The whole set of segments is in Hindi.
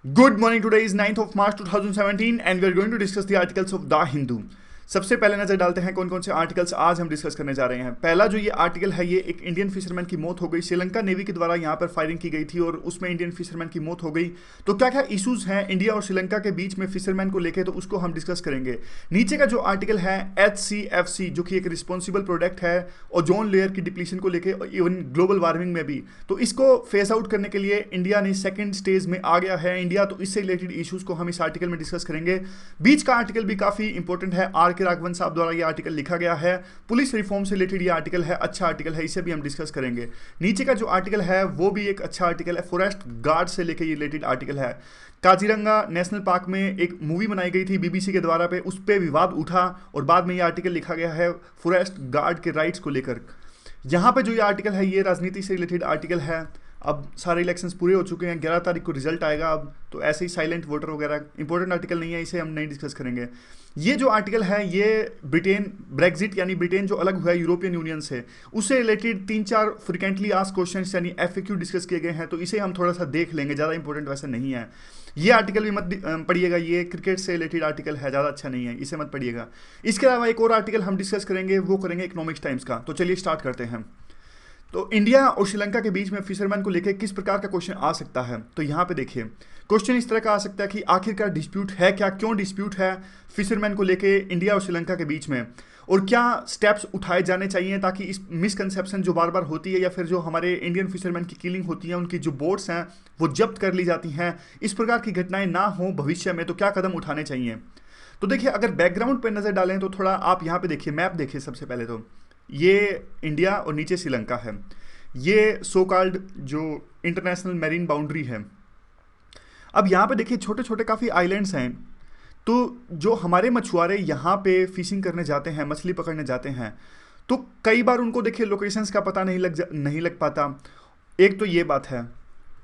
Good morning. Today is 9th of March 2017 and we are going to discuss the articles of The Hindu. सबसे पहले नजर डालते हैं कौन कौन से आर्टिकल्स आज हम डिस्कस करने जा रहे हैं। पहला जो ये आर्टिकल है, ये एक इंडियन फिशरमैन की मौत हो गई, श्रीलंका नेवी के द्वारा यहाँ पर फायरिंग की गई थी और उसमें इंडियन फिशरमैन की मौत हो गई। तो क्या क्या इश्यूज हैं इंडिया और श्रीलंका के बीच में फिशरमैन को लेके, तो उसको हम डिस्कस करेंगे। नीचे का जो आर्टिकल है HCFC, जो कि एक रिस्पॉन्सिबल प्रोडक्ट है ओजोन लेयर की डिप्लीशन को लेके, इवन ग्लोबल वार्मिंग में भी, तो इसको फेस आउट करने के लिए इंडिया ने सेकंड स्टेज में आ गया है इंडिया। तो इससे रिलेटेड इश्यूज को हम इस आर्टिकल में डिस्कस करेंगे। बीच का आर्टिकल भी काफी इंपॉर्टेंट है, R K राघवन साहब द्वारा ये आर्टिकल लिखा गया है। पुलिस रिफॉर्म से रिलेटेड ये आर्टिकल है, अच्छा आर्टिकल है, इसे भी हम डिस्कस करेंगे। नीचे का जो आर्टिकल है वो भी एक अच्छा आर्टिकल है, फॉरेस्ट गार्ड से लेकर ये रिलेटेड आर्टिकल है। काजीरंगा नेशनल पार्क में एक मूवी बनाई गई थी BBC के द्वारा पे, उस पर विवाद उठा और बाद में ये आर्टिकल लिखा गया है फॉरेस्ट गार्ड के राइट्स को लेकर। यहाँ पे जो ये आर्टिकल है ये राजनीति से रिलेटेड आर्टिकल है। अब सारे इलेक्शंस पूरे हो चुके हैं, 11 तारीख को रिजल्ट आएगा अब, तो ऐसे ही साइलेंट वोटर वगैरह इंपॉर्टेंट आर्टिकल नहीं है, इसे हम नहीं डिस्कस करेंगे। ये जो आर्टिकल है ये ब्रिटेन ब्रेग्जिट यानी ब्रिटेन जो अलग हुआ है यूरोपियन यूनियन से, उससे रिलेटेड 3-4 फ्रिक्वेंटली आस्क्ड क्वेश्चंस यानी FAQ डिस्कस किए गए हैं, तो इसे हम थोड़ा सा देख लेंगे, ज़्यादा इंपॉर्टेंट वैसे नहीं है। ये आर्टिकल भी मत पढ़िएगा, ये क्रिकेट से रिलेटेड आर्टिकल है, ज़्यादा अच्छा नहीं है, इसे मत पढ़िएगा। इसके अलावा एक और आर्टिकल हम डिस्कस करेंगे, वो करेंगे इकोनॉमिक्स टाइम्स का। तो चलिए स्टार्ट करते हैं। तो इंडिया और श्रीलंका के बीच में फिशरमैन को लेकर किस प्रकार का क्वेश्चन आ सकता है, तो यहाँ पे देखिए क्वेश्चन इस तरह का आ सकता है कि आखिरकार डिस्प्यूट है क्या, क्यों डिस्प्यूट है फिशरमैन को लेके इंडिया और श्रीलंका के बीच में, और क्या स्टेप्स उठाए जाने चाहिए ताकि इस मिसकंसेप्शन जो बार बार होती है या फिर जो हमारे इंडियन फिशरमैन की किलिंग होती है, उनकी जो बोट्स हैं वो जब्त कर ली जाती हैं, इस प्रकार की घटनाएं ना हो भविष्य में, तो क्या कदम उठाने चाहिए। तो देखिए अगर बैकग्राउंड पर नज़र डालें तो थोड़ा आप यहाँ पे देखिए, मैप देखिए। सबसे पहले तो ये इंडिया और नीचे श्रीलंका है, ये सो कॉल्ड जो इंटरनेशनल मैरीन बाउंड्री है। अब यहाँ पे देखिए छोटे छोटे काफ़ी आइलैंड्स हैं, तो जो हमारे मछुआरे यहाँ पे फिशिंग करने जाते हैं, मछली पकड़ने जाते हैं, तो कई बार उनको देखिए लोकेशंस का पता नहीं लग पाता। एक तो ये बात है,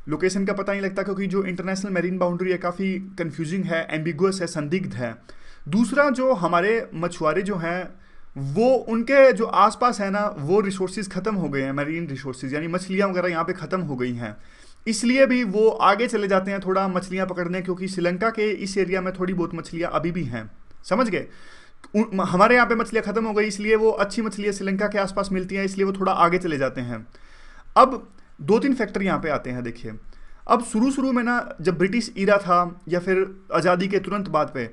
लोकेशन का पता नहीं लगता क्योंकि जो इंटरनेशनल मैरीन बाउंड्री है काफ़ी कंफ्यूजिंग है, एम्बिगुअस है, संदिग्ध है। दूसरा जो हमारे मछुआरे जो हैं वो उनके जो आसपास है ना, वो रिसोर्सेज ख़त्म हो गए हैं, मैरीन रिसोर्सेज यानी मछलियाँ वगैरह यहाँ पे ख़त्म हो गई हैं, इसलिए भी वो आगे चले जाते हैं थोड़ा मछलियाँ पकड़ने, क्योंकि श्रीलंका के इस एरिया में थोड़ी बहुत मछलियाँ अभी भी हैं, समझ गए। हमारे यहाँ पे मछलियाँ ख़त्म हो गई, इसलिए वो अच्छी मछलियाँ श्रीलंका के आसपास मिलती हैं, इसलिए वो थोड़ा आगे चले जाते हैं। अब 2-3 फैक्टर यहाँ पे आते हैं। देखिए अब शुरू में ना, जब ब्रिटिश ईरा था या फिर आज़ादी के तुरंत बाद पे,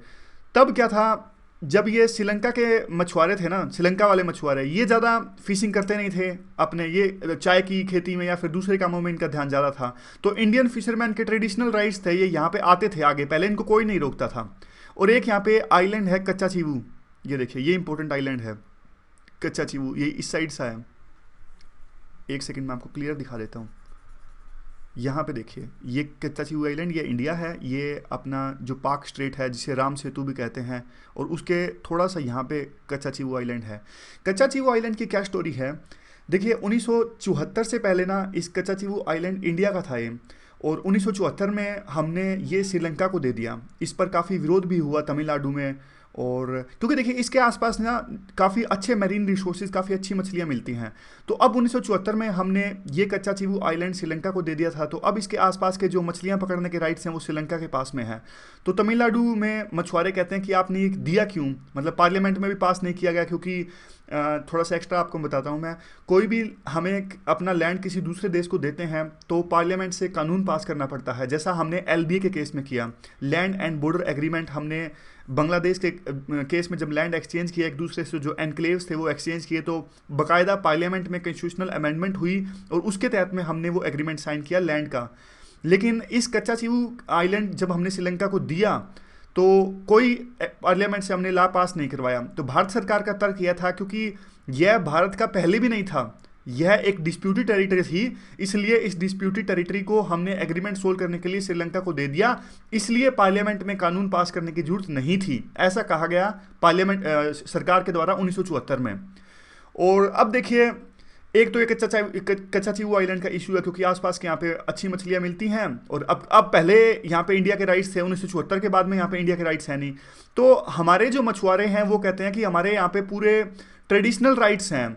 तब क्या था, जब ये श्रीलंका के मछुआरे थे ना, श्रीलंका वाले मछुआरे, ये ज़्यादा फिशिंग करते नहीं थे अपने, ये चाय की खेती में या फिर दूसरे कामों में इनका ध्यान ज़्यादा था। तो इंडियन फिशरमैन के ट्रेडिशनल राइट्स थे, ये यहाँ पे आते थे आगे, पहले इनको कोई नहीं रोकता था। और एक यहाँ पे आइलैंड है कच्चा चीवू, ये देखिए ये इंपॉर्टेंट आइलैंड है कच्चा चीवू, ये इस साइड सा है। एक सेकेंड मैं आपको क्लियर दिखा देता हूँ। यहाँ पे देखिए ये कच्चा चीवू आइलैंड, ये इंडिया है, ये अपना जो पाक स्ट्रेट है जिसे राम सेतु भी कहते हैं, और उसके थोड़ा सा यहाँ पे कच्चा चीवू आइलैंड है। कच्चा चीवू आइलैंड की क्या स्टोरी है, देखिए 1974 से पहले ना इस कच्चा चीवू आइलैंड इंडिया का था ये, और 1974 में हमने ये श्रीलंका को दे दिया। इस पर काफ़ी विरोध भी हुआ तमिलनाडु में, और क्योंकि देखिए इसके आसपास ना काफ़ी अच्छे मैरीन रिसोर्सेज, काफ़ी अच्छी मछलियाँ मिलती हैं। तो अब 1974 में हमने ये कच्चा चीवू आइलैंड श्रीलंका को दे दिया था, तो अब इसके आसपास के जो मछलियाँ पकड़ने के राइट्स हैं वो श्रीलंका के पास में है। तो तमिलनाडु में मछुआरे कहते हैं कि आपने ये दिया क्यों, मतलब पार्लियामेंट में भी पास नहीं किया गया, क्योंकि थोड़ा सा एक्स्ट्रा आपको बताता हूँ मैं, कोई भी हमें अपना लैंड किसी दूसरे देश को देते हैं तो पार्लियामेंट से कानून पास करना पड़ता है, जैसा हमने LBA के केस में किया, लैंड एंड बॉर्डर एग्रीमेंट। हमने बांग्लादेश के केस में जब लैंड एक्सचेंज किया एक दूसरे से, जो एनक्लेव्स थे वो एक्सचेंज किए, तो बाकायदा पार्लियामेंट में कॉन्स्टिट्यूशनल अमेंडमेंट हुई और उसके तहत में हमने वो एग्रीमेंट साइन किया लैंड का। लेकिन इस कच्चा चीवू आइलैंड जब हमने श्रीलंका को दिया तो कोई पार्लियामेंट से हमने ला पास नहीं करवाया। तो भारत सरकार का तर्क यह था क्योंकि यह भारत का पहले भी नहीं था, यह एक डिस्प्यूटेड टेरिटरी थी, इसलिए इस डिस्प्यूटेड टेरिटरी को हमने एग्रीमेंट सोल्व करने के लिए श्रीलंका को दे दिया, इसलिए पार्लियामेंट में कानून पास करने की जरूरत नहीं थी, ऐसा कहा गया पार्लियामेंट सरकार के द्वारा 1974 में। और अब देखिए एक तो ये कच्चा चीवू आइलैंड का इशू है क्योंकि आसपास के यहाँ पे अच्छी मछलियाँ मिलती हैं, और अब पहले यहाँ पे इंडिया के राइट्स थे 1974 के बाद में, यहाँ पे इंडिया के राइट्स हैं नहीं। तो हमारे जो मछुआरे हैं वो कहते हैं कि हमारे यहाँ पे पूरे ट्रेडिशनल राइट्स हैं।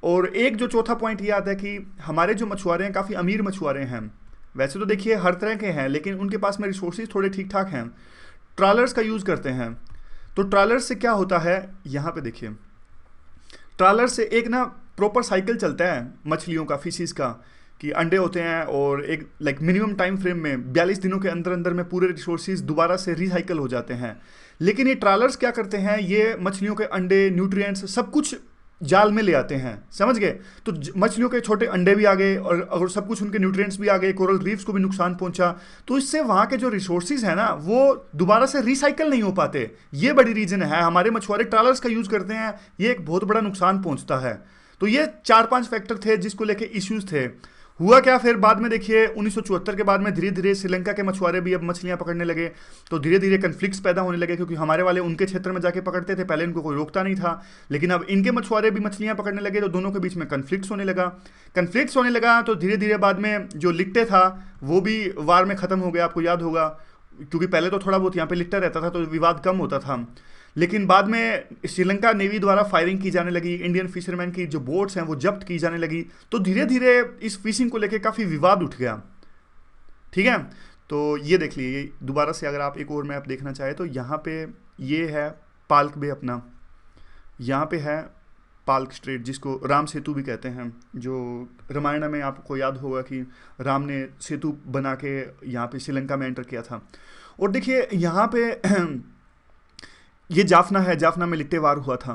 और एक जो चौथा पॉइंट ये आता है कि हमारे जो मछुआरे हैं काफ़ी अमीर मछुआरे हैं, वैसे तो देखिए हर तरह के हैं, लेकिन उनके पास में रिसोर्सेज थोड़े ठीक ठाक हैं। ट्रॉलर्स का यूज़ करते हैं। तो ट्रॉलर्स से क्या होता है, यहाँ पे देखिए, ट्रॉलर से एक ना प्रॉपर साइकिल चलता है मछलियों का, फिशिस का, कि अंडे होते हैं और एक लाइक मिनिमम टाइम फ्रेम में 42 दिनों के अंदर अंदर में पूरे रिसोर्सेज दोबारा से रिसाइकल हो जाते हैं। लेकिन ये ट्रॉलर्स क्या करते हैं, ये मछलियों के अंडे, न्यूट्रिएंट्स सब कुछ जाल में ले आते हैं, समझ गए। तो मछलियों के छोटे अंडे भी आ गए और अगर सब कुछ, उनके न्यूट्रिएंट्स भी आ गए, कोरल रीफ्स को भी नुकसान पहुंचा। तो इससे वहाँ के जो रिसोर्सेज है ना वो दोबारा से रिसाइकल नहीं हो पाते। ये बड़ी रीजन है, हमारे मछुआरे ट्रॉलर्स का यूज़ करते हैं, ये एक बहुत बड़ा नुकसान पहुंचता है। तो ये 4-5 फैक्टर थे जिसको लेके इश्यूज थे। हुआ क्या फिर बाद में देखिए, 1974 के बाद में धीरे धीरे श्रीलंका के मछुआरे भी अब मछलियां पकड़ने लगे। तो धीरे धीरे कन्फ्लिक्ट्स पैदा होने लगे, क्योंकि हमारे वाले उनके क्षेत्र में जाके पकड़ते थे, पहले इनको कोई रोकता नहीं था। लेकिन अब इनके मछुआरे भी मछलियां पकड़ने लगे, तो दोनों के बीच में कन्फ्लिक्ट्स होने लगा। तो धीरे धीरे बाद में जो लिट्टे था वो भी वार में ख़त्म हो गया, आपको याद होगा, क्योंकि पहले तो थोड़ा बहुत यहाँ पे लिट्टा रहता था तो विवाद कम होता था। लेकिन बाद में श्रीलंका नेवी द्वारा फायरिंग की जाने लगी, इंडियन फिशरमैन की जो बोट्स हैं वो जब्त की जाने लगी। तो धीरे धीरे इस फिशिंग को लेके काफ़ी विवाद उठ गया। ठीक है, तो ये देख लीजिए दोबारा से, अगर आप एक और मैप देखना चाहें तो यहाँ पे ये है पाल्क बे अपना, यहाँ पे है पाल्क स्ट्रेट, जिसको राम सेतु भी कहते हैं। जो रामायण में आपको याद होगा कि राम ने सेतु बना के यहाँ पे श्रीलंका में एंटर किया था। और देखिए यहाँ पे ये जाफना है, जाफना में लिट्टे वार हुआ था।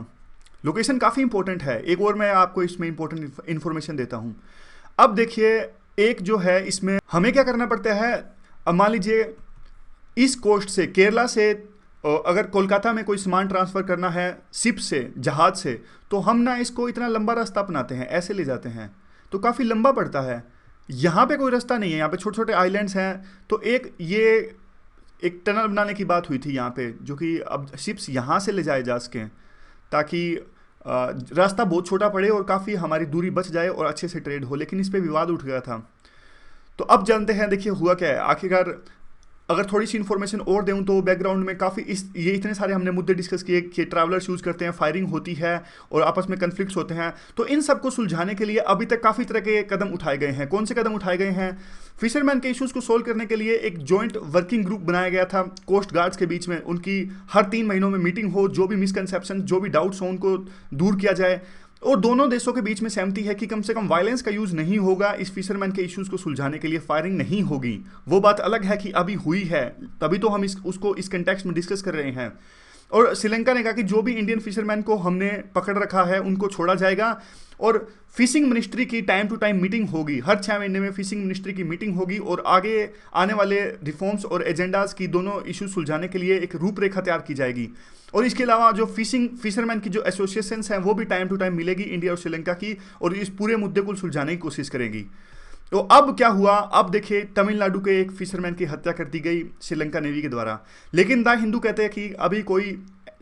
लोकेशन काफ़ी इंपॉर्टेंट है। एक और मैं आपको इसमें इंपॉर्टेंट इन्फॉर्मेशन देता हूँ। अब देखिए एक जो है इसमें हमें क्या करना पड़ता है, अब मान लीजिए ईस्ट कोस्ट से, केरला से अगर कोलकाता में कोई सामान ट्रांसफ़र करना है शिप से, जहाज से, तो हम ना इसको इतना लंबा रास्ता अपनाते हैं, ऐसे ले जाते हैं, तो काफ़ी लंबा पड़ता है। यहाँ पे कोई रास्ता नहीं है, यहाँ पे छोटे छोटे आइलैंड्स हैं। तो एक टनल बनाने की बात हुई थी यहाँ पे, जो कि अब शिप्स यहाँ से ले जाए जा सकें, ताकि रास्ता बहुत छोटा पड़े और काफ़ी हमारी दूरी बच जाए और अच्छे से ट्रेड हो। लेकिन इस पे विवाद उठ गया था। तो अब जानते हैं देखिए हुआ क्या है आखिरकार। अगर थोड़ी सी इन्फॉर्मेशन और दूँ तो बैकग्राउंड में काफ़ी ये इतने सारे हमने मुद्दे डिस्कस किए कि ट्रैवलर्स यूज़ करते हैं, फायरिंग होती है और आपस में कन्फ्लिक्ट्स होते हैं। तो इन सबको सुलझाने के लिए अभी तक काफ़ी तरह के कदम उठाए गए हैं। कौन से कदम उठाए गए हैं? फिशरमैन के इश्यूज़ को सोल्व करने के लिए एक जॉइंट वर्किंग ग्रुप बनाया गया था कोस्ट गार्ड्स के बीच में। उनकी हर 3 महीनों में मीटिंग हो, जो भी मिसकंसेप्शन, जो भी डाउट्स हो उनको दूर किया जाए। और दोनों देशों के बीच में सहमति है कि कम से कम वायलेंस का यूज़ नहीं होगा इस फिशरमैन के इश्यूज़ को सुलझाने के लिए, फायरिंग नहीं होगी। वो बात अलग है कि अभी हुई है, तभी तो हम उसको इस कंटेक्स्ट में डिस्कस कर रहे हैं। और श्रीलंका ने कहा कि जो भी इंडियन फिशरमैन को हमने पकड़ रखा है उनको छोड़ा जाएगा और फिशिंग मिनिस्ट्री की टाइम टू टाइम मीटिंग होगी। हर 6 महीने में फिशिंग मिनिस्ट्री की मीटिंग होगी और आगे आने वाले रिफॉर्म्स और एजेंडाज की दोनों इशू सुलझाने के लिए एक रूपरेखा तैयार की जाएगी। और इसके अलावा जो फिशरमैन की जो एसोसिएशंस हैं वो भी टाइम टू टाइम मिलेगी इंडिया और श्रीलंका की, और इस पूरे मुद्दे को सुलझाने की कोशिश करेगी। तो अब क्या हुआ, अब देखिए तमिलनाडु के एक फिशरमैन की हत्या कर दी गई श्रीलंका नेवी के द्वारा। लेकिन द हिंदू कहते हैं कि अभी कोई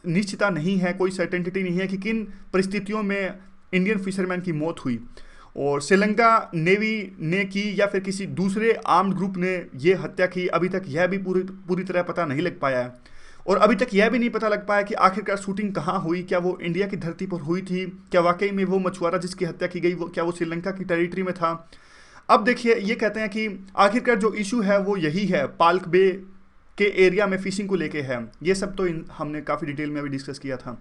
निश्चितता नहीं है, कोई सर्टेनिटी नहीं है कि किन परिस्थितियों में इंडियन फिशरमैन की मौत हुई और श्रीलंका नेवी ने की या फिर किसी दूसरे आर्म्ड ग्रुप ने ये हत्या की। अभी तक यह भी पूरी तरह पता नहीं लग पाया है। और अभी तक यह भी नहीं पता लग पाया कि आखिरकार शूटिंग कहाँ हुई, क्या वो इंडिया की धरती पर हुई थी, क्या वाकई में वो मछुआरा जिसकी हत्या की गई क्या वो श्रीलंका की टेरिटरी में था। अब देखिए ये कहते हैं कि आखिरकार जो इशू है वो यही है, पाल्क बे के एरिया में फिशिंग को लेके है। ये सब तो हमने काफ़ी डिटेल में अभी डिस्कस किया था।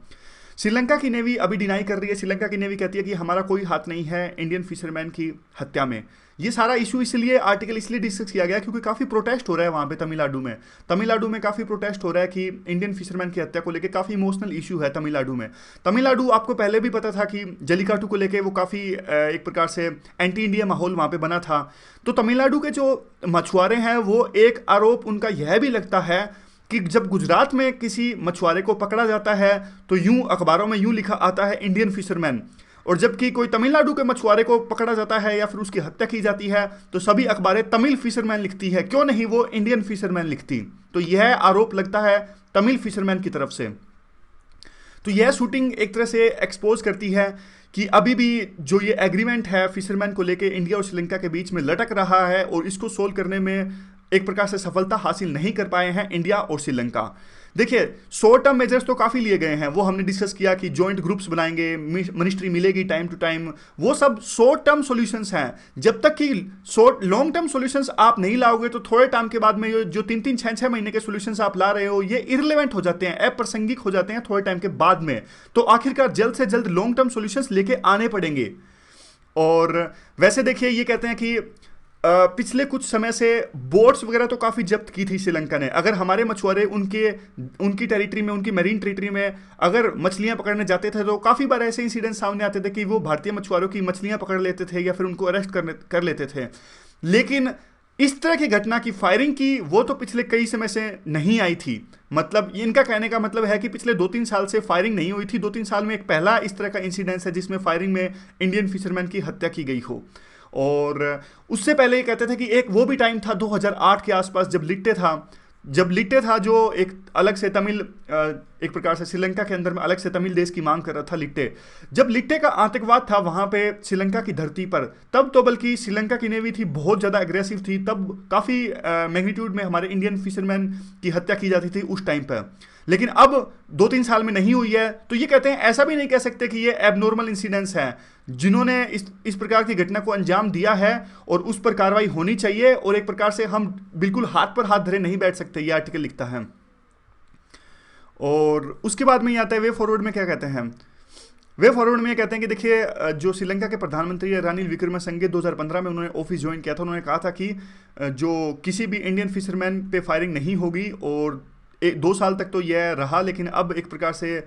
श्रीलंका की नेवी अभी डिनाई कर रही है। श्रीलंका की नेवी कहती है कि हमारा कोई हाथ नहीं है इंडियन फिशरमैन की हत्या में। ये सारा इशू इसलिए आर्टिकल इसलिए डिस्कस किया गया क्योंकि काफ़ी प्रोटेस्ट हो रहा है वहाँ पे तमिलनाडु में काफ़ी प्रोटेस्ट हो रहा है कि इंडियन फिशरमैन की हत्या को लेकर काफ़ी इमोशनल इशू है तमिलनाडु में। तमिलनाडु आपको पहले भी पता था कि जलीकाटू को लेकर वो काफ़ी एक प्रकार से एंटी इंडिया माहौल वहाँ पे बना था। तो तमिलनाडु के जो मछुआरे हैं वो एक आरोप उनका यह भी लगता है कि जब गुजरात में किसी मछुआरे को पकड़ा जाता है तो यूं अखबारों में यूं लिखा आता है इंडियन फिशरमैन, और जबकि कोई तमिलनाडु के मछुआरे को पकड़ा जाता है या फिर उसकी हत्या की जाती है तो सभी अखबारें तमिल फिशरमैन लिखती है, क्यों नहीं वो इंडियन फिशरमैन लिखती। तो यह आरोप लगता है तमिल फिशरमैन की तरफ से। तो यह शूटिंग एक तरह से एक्सपोज करती है कि अभी भी जो ये एग्रीमेंट है फिशरमैन को लेके इंडिया और श्रीलंका के बीच में लटक रहा है और इसको सोल्व करने में एक प्रकार से सफलता हासिल नहीं कर पाए हैं इंडिया और श्रीलंका। देखिए शॉर्ट टर्म मेजर्स तो काफ़ी लिए गए हैं, वो हमने डिस्कस किया कि जॉइंट ग्रुप्स बनाएंगे, मिनिस्ट्री मिलेगी टाइम टू टाइम, वो सब शॉर्ट टर्म सॉल्यूशंस हैं। जब तक कि शॉर्ट लॉन्ग टर्म सॉल्यूशंस आप नहीं लाओगे तो थोड़े टाइम के बाद में जो 3-3, 6-6 महीने के सॉल्यूशंस आप ला रहे हो ये इररिलेवेंट हो जाते हैं, अप्रासंगिक हो जाते हैं थोड़े टाइम के बाद में। तो आखिरकार जल्द से जल्द लॉन्ग टर्म सॉल्यूशंस लेके आने पड़ेंगे। और वैसे देखिए ये कहते हैं कि पिछले कुछ समय से बोट्स वगैरह तो काफ़ी जब्त की थी श्रीलंका ने। अगर हमारे मछुआरे उनकी टेरिटरी में, उनकी मरीन टेरिटरी में अगर मछलियां पकड़ने जाते थे तो काफ़ी बार ऐसे इंसिडेंट सामने आते थे कि वो भारतीय मछुआरों की मछलियां पकड़ लेते थे या फिर उनको अरेस्ट कर लेते थे। लेकिन इस तरह की घटना की फायरिंग की वो तो पिछले कई समय से नहीं आई थी। मतलब इनका कहने का मतलब है कि पिछले 2-3 साल से फायरिंग नहीं हुई थी। 2-3 साल में एक पहला इस तरह का इंसिडेंस है जिसमें फायरिंग में इंडियन फिशरमैन की हत्या की गई हो। और उससे पहले ये कहते थे कि एक वो भी टाइम था 2008 के आसपास जब लिट्टे था जो एक अलग से तमिल, एक प्रकार से श्रीलंका के अंदर में अलग से तमिल देश की मांग कर रहा था लिट्टे। जब लिट्टे का आतंकवाद था वहां पे श्रीलंका की धरती पर, तब तो बल्कि श्रीलंका की नेवी थी बहुत ज़्यादा अग्रेसिव थी, तब काफ़ी मैग्नीट्यूड में हमारे इंडियन फिशरमैन की हत्या की जाती थी उस टाइम पर। लेकिन अब 2-3 साल में नहीं हुई है। तो ये कहते हैं ऐसा भी नहीं कह सकते कि ये एबनॉर्मल इंसिडेंट्स हैं। जिन्होंने इस प्रकार की घटना को अंजाम दिया है और उस पर कार्रवाई होनी चाहिए, और एक प्रकार से हम बिल्कुल हाथ पर हाथ धरे नहीं बैठ सकते, ये आर्टिकल लिखता है। और उसके बाद में ये आता है वे फॉरवर्ड में क्या कहते हैं। वे फॉरवर्ड में ये कहते हैं कि देखिए जो श्रीलंका के प्रधानमंत्री है रानिल विक्रमसिंघे 2015 में उन्होंने ऑफिस ज्वाइन किया था। उन्होंने कहा था कि जो किसी भी इंडियन फिशरमैन पे फायरिंग नहीं होगी, और 2 साल तक तो यह रहा। लेकिन अब एक प्रकार से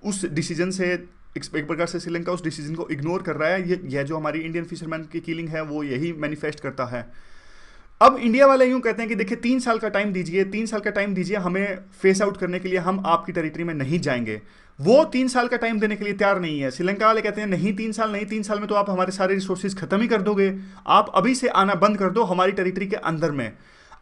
उस डिसीजन से एक प्रकार से श्रीलंका उस डिसीजन को इग्नोर कर रहा है। यह जो हमारी इंडियन फिशरमैन की किलिंग है वो यही मैनिफेस्ट करता है। अब इंडिया वाले यूं कहते हैं कि देखिए 3 साल का टाइम दीजिए, 3 साल का टाइम दीजिए हमें फेस आउट करने के लिए, हम आपकी टेरिटरी में नहीं जाएंगे। वो 3 साल का टाइम देने के लिए तैयार नहीं है। श्रीलंका वाले कहते हैं नहीं 3 साल नहीं, 3 साल में तो आप हमारे सारे रिसोर्सेज खत्म ही कर दोगे, आप अभी से आना बंद कर दो हमारी टेरिटरी के अंदर में।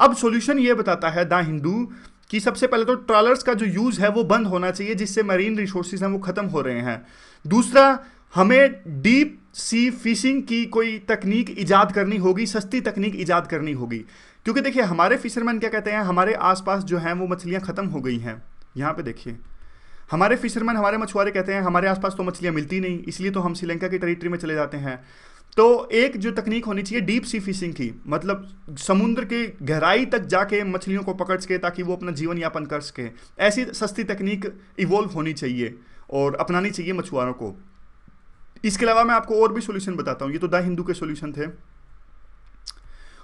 अब सॉल्यूशन ये बताता है द हिंदू कि सबसे पहले तो ट्रॉलर्स का जो यूज है वो बंद होना चाहिए, जिससे मरीन रिसोर्सेज हैं वो खत्म हो रहे हैं। दूसरा, हमें डीप सी फिशिंग की कोई तकनीक इजाद करनी होगी, सस्ती तकनीक इजाद करनी होगी। क्योंकि देखिए हमारे फिशरमैन क्या कहते हैं, हमारे आसपास जो हैं वो मछलियां खत्म हो गई हैं। यहाँ पे देखिए हमारे फिशरमैन, हमारे मछुआरे कहते हैं हमारे आसपास तो मछलियां मिलती नहीं, इसलिए तो हम श्रीलंका की टेरिटरी में चले जाते हैं। तो एक जो तकनीक होनी चाहिए डीप सी फिशिंग की, मतलब समुद्र की गहराई तक जाके मछलियों को पकड़ सके ताकि वो अपना जीवन यापन कर सके। ऐसी सस्ती तकनीक इवॉल्व होनी चाहिए और अपनानी चाहिए मछुआरों को। इसके अलावा मैं आपको और भी सॉल्यूशन बताता हूँ। ये तो द हिंदू के सॉल्यूशन थे।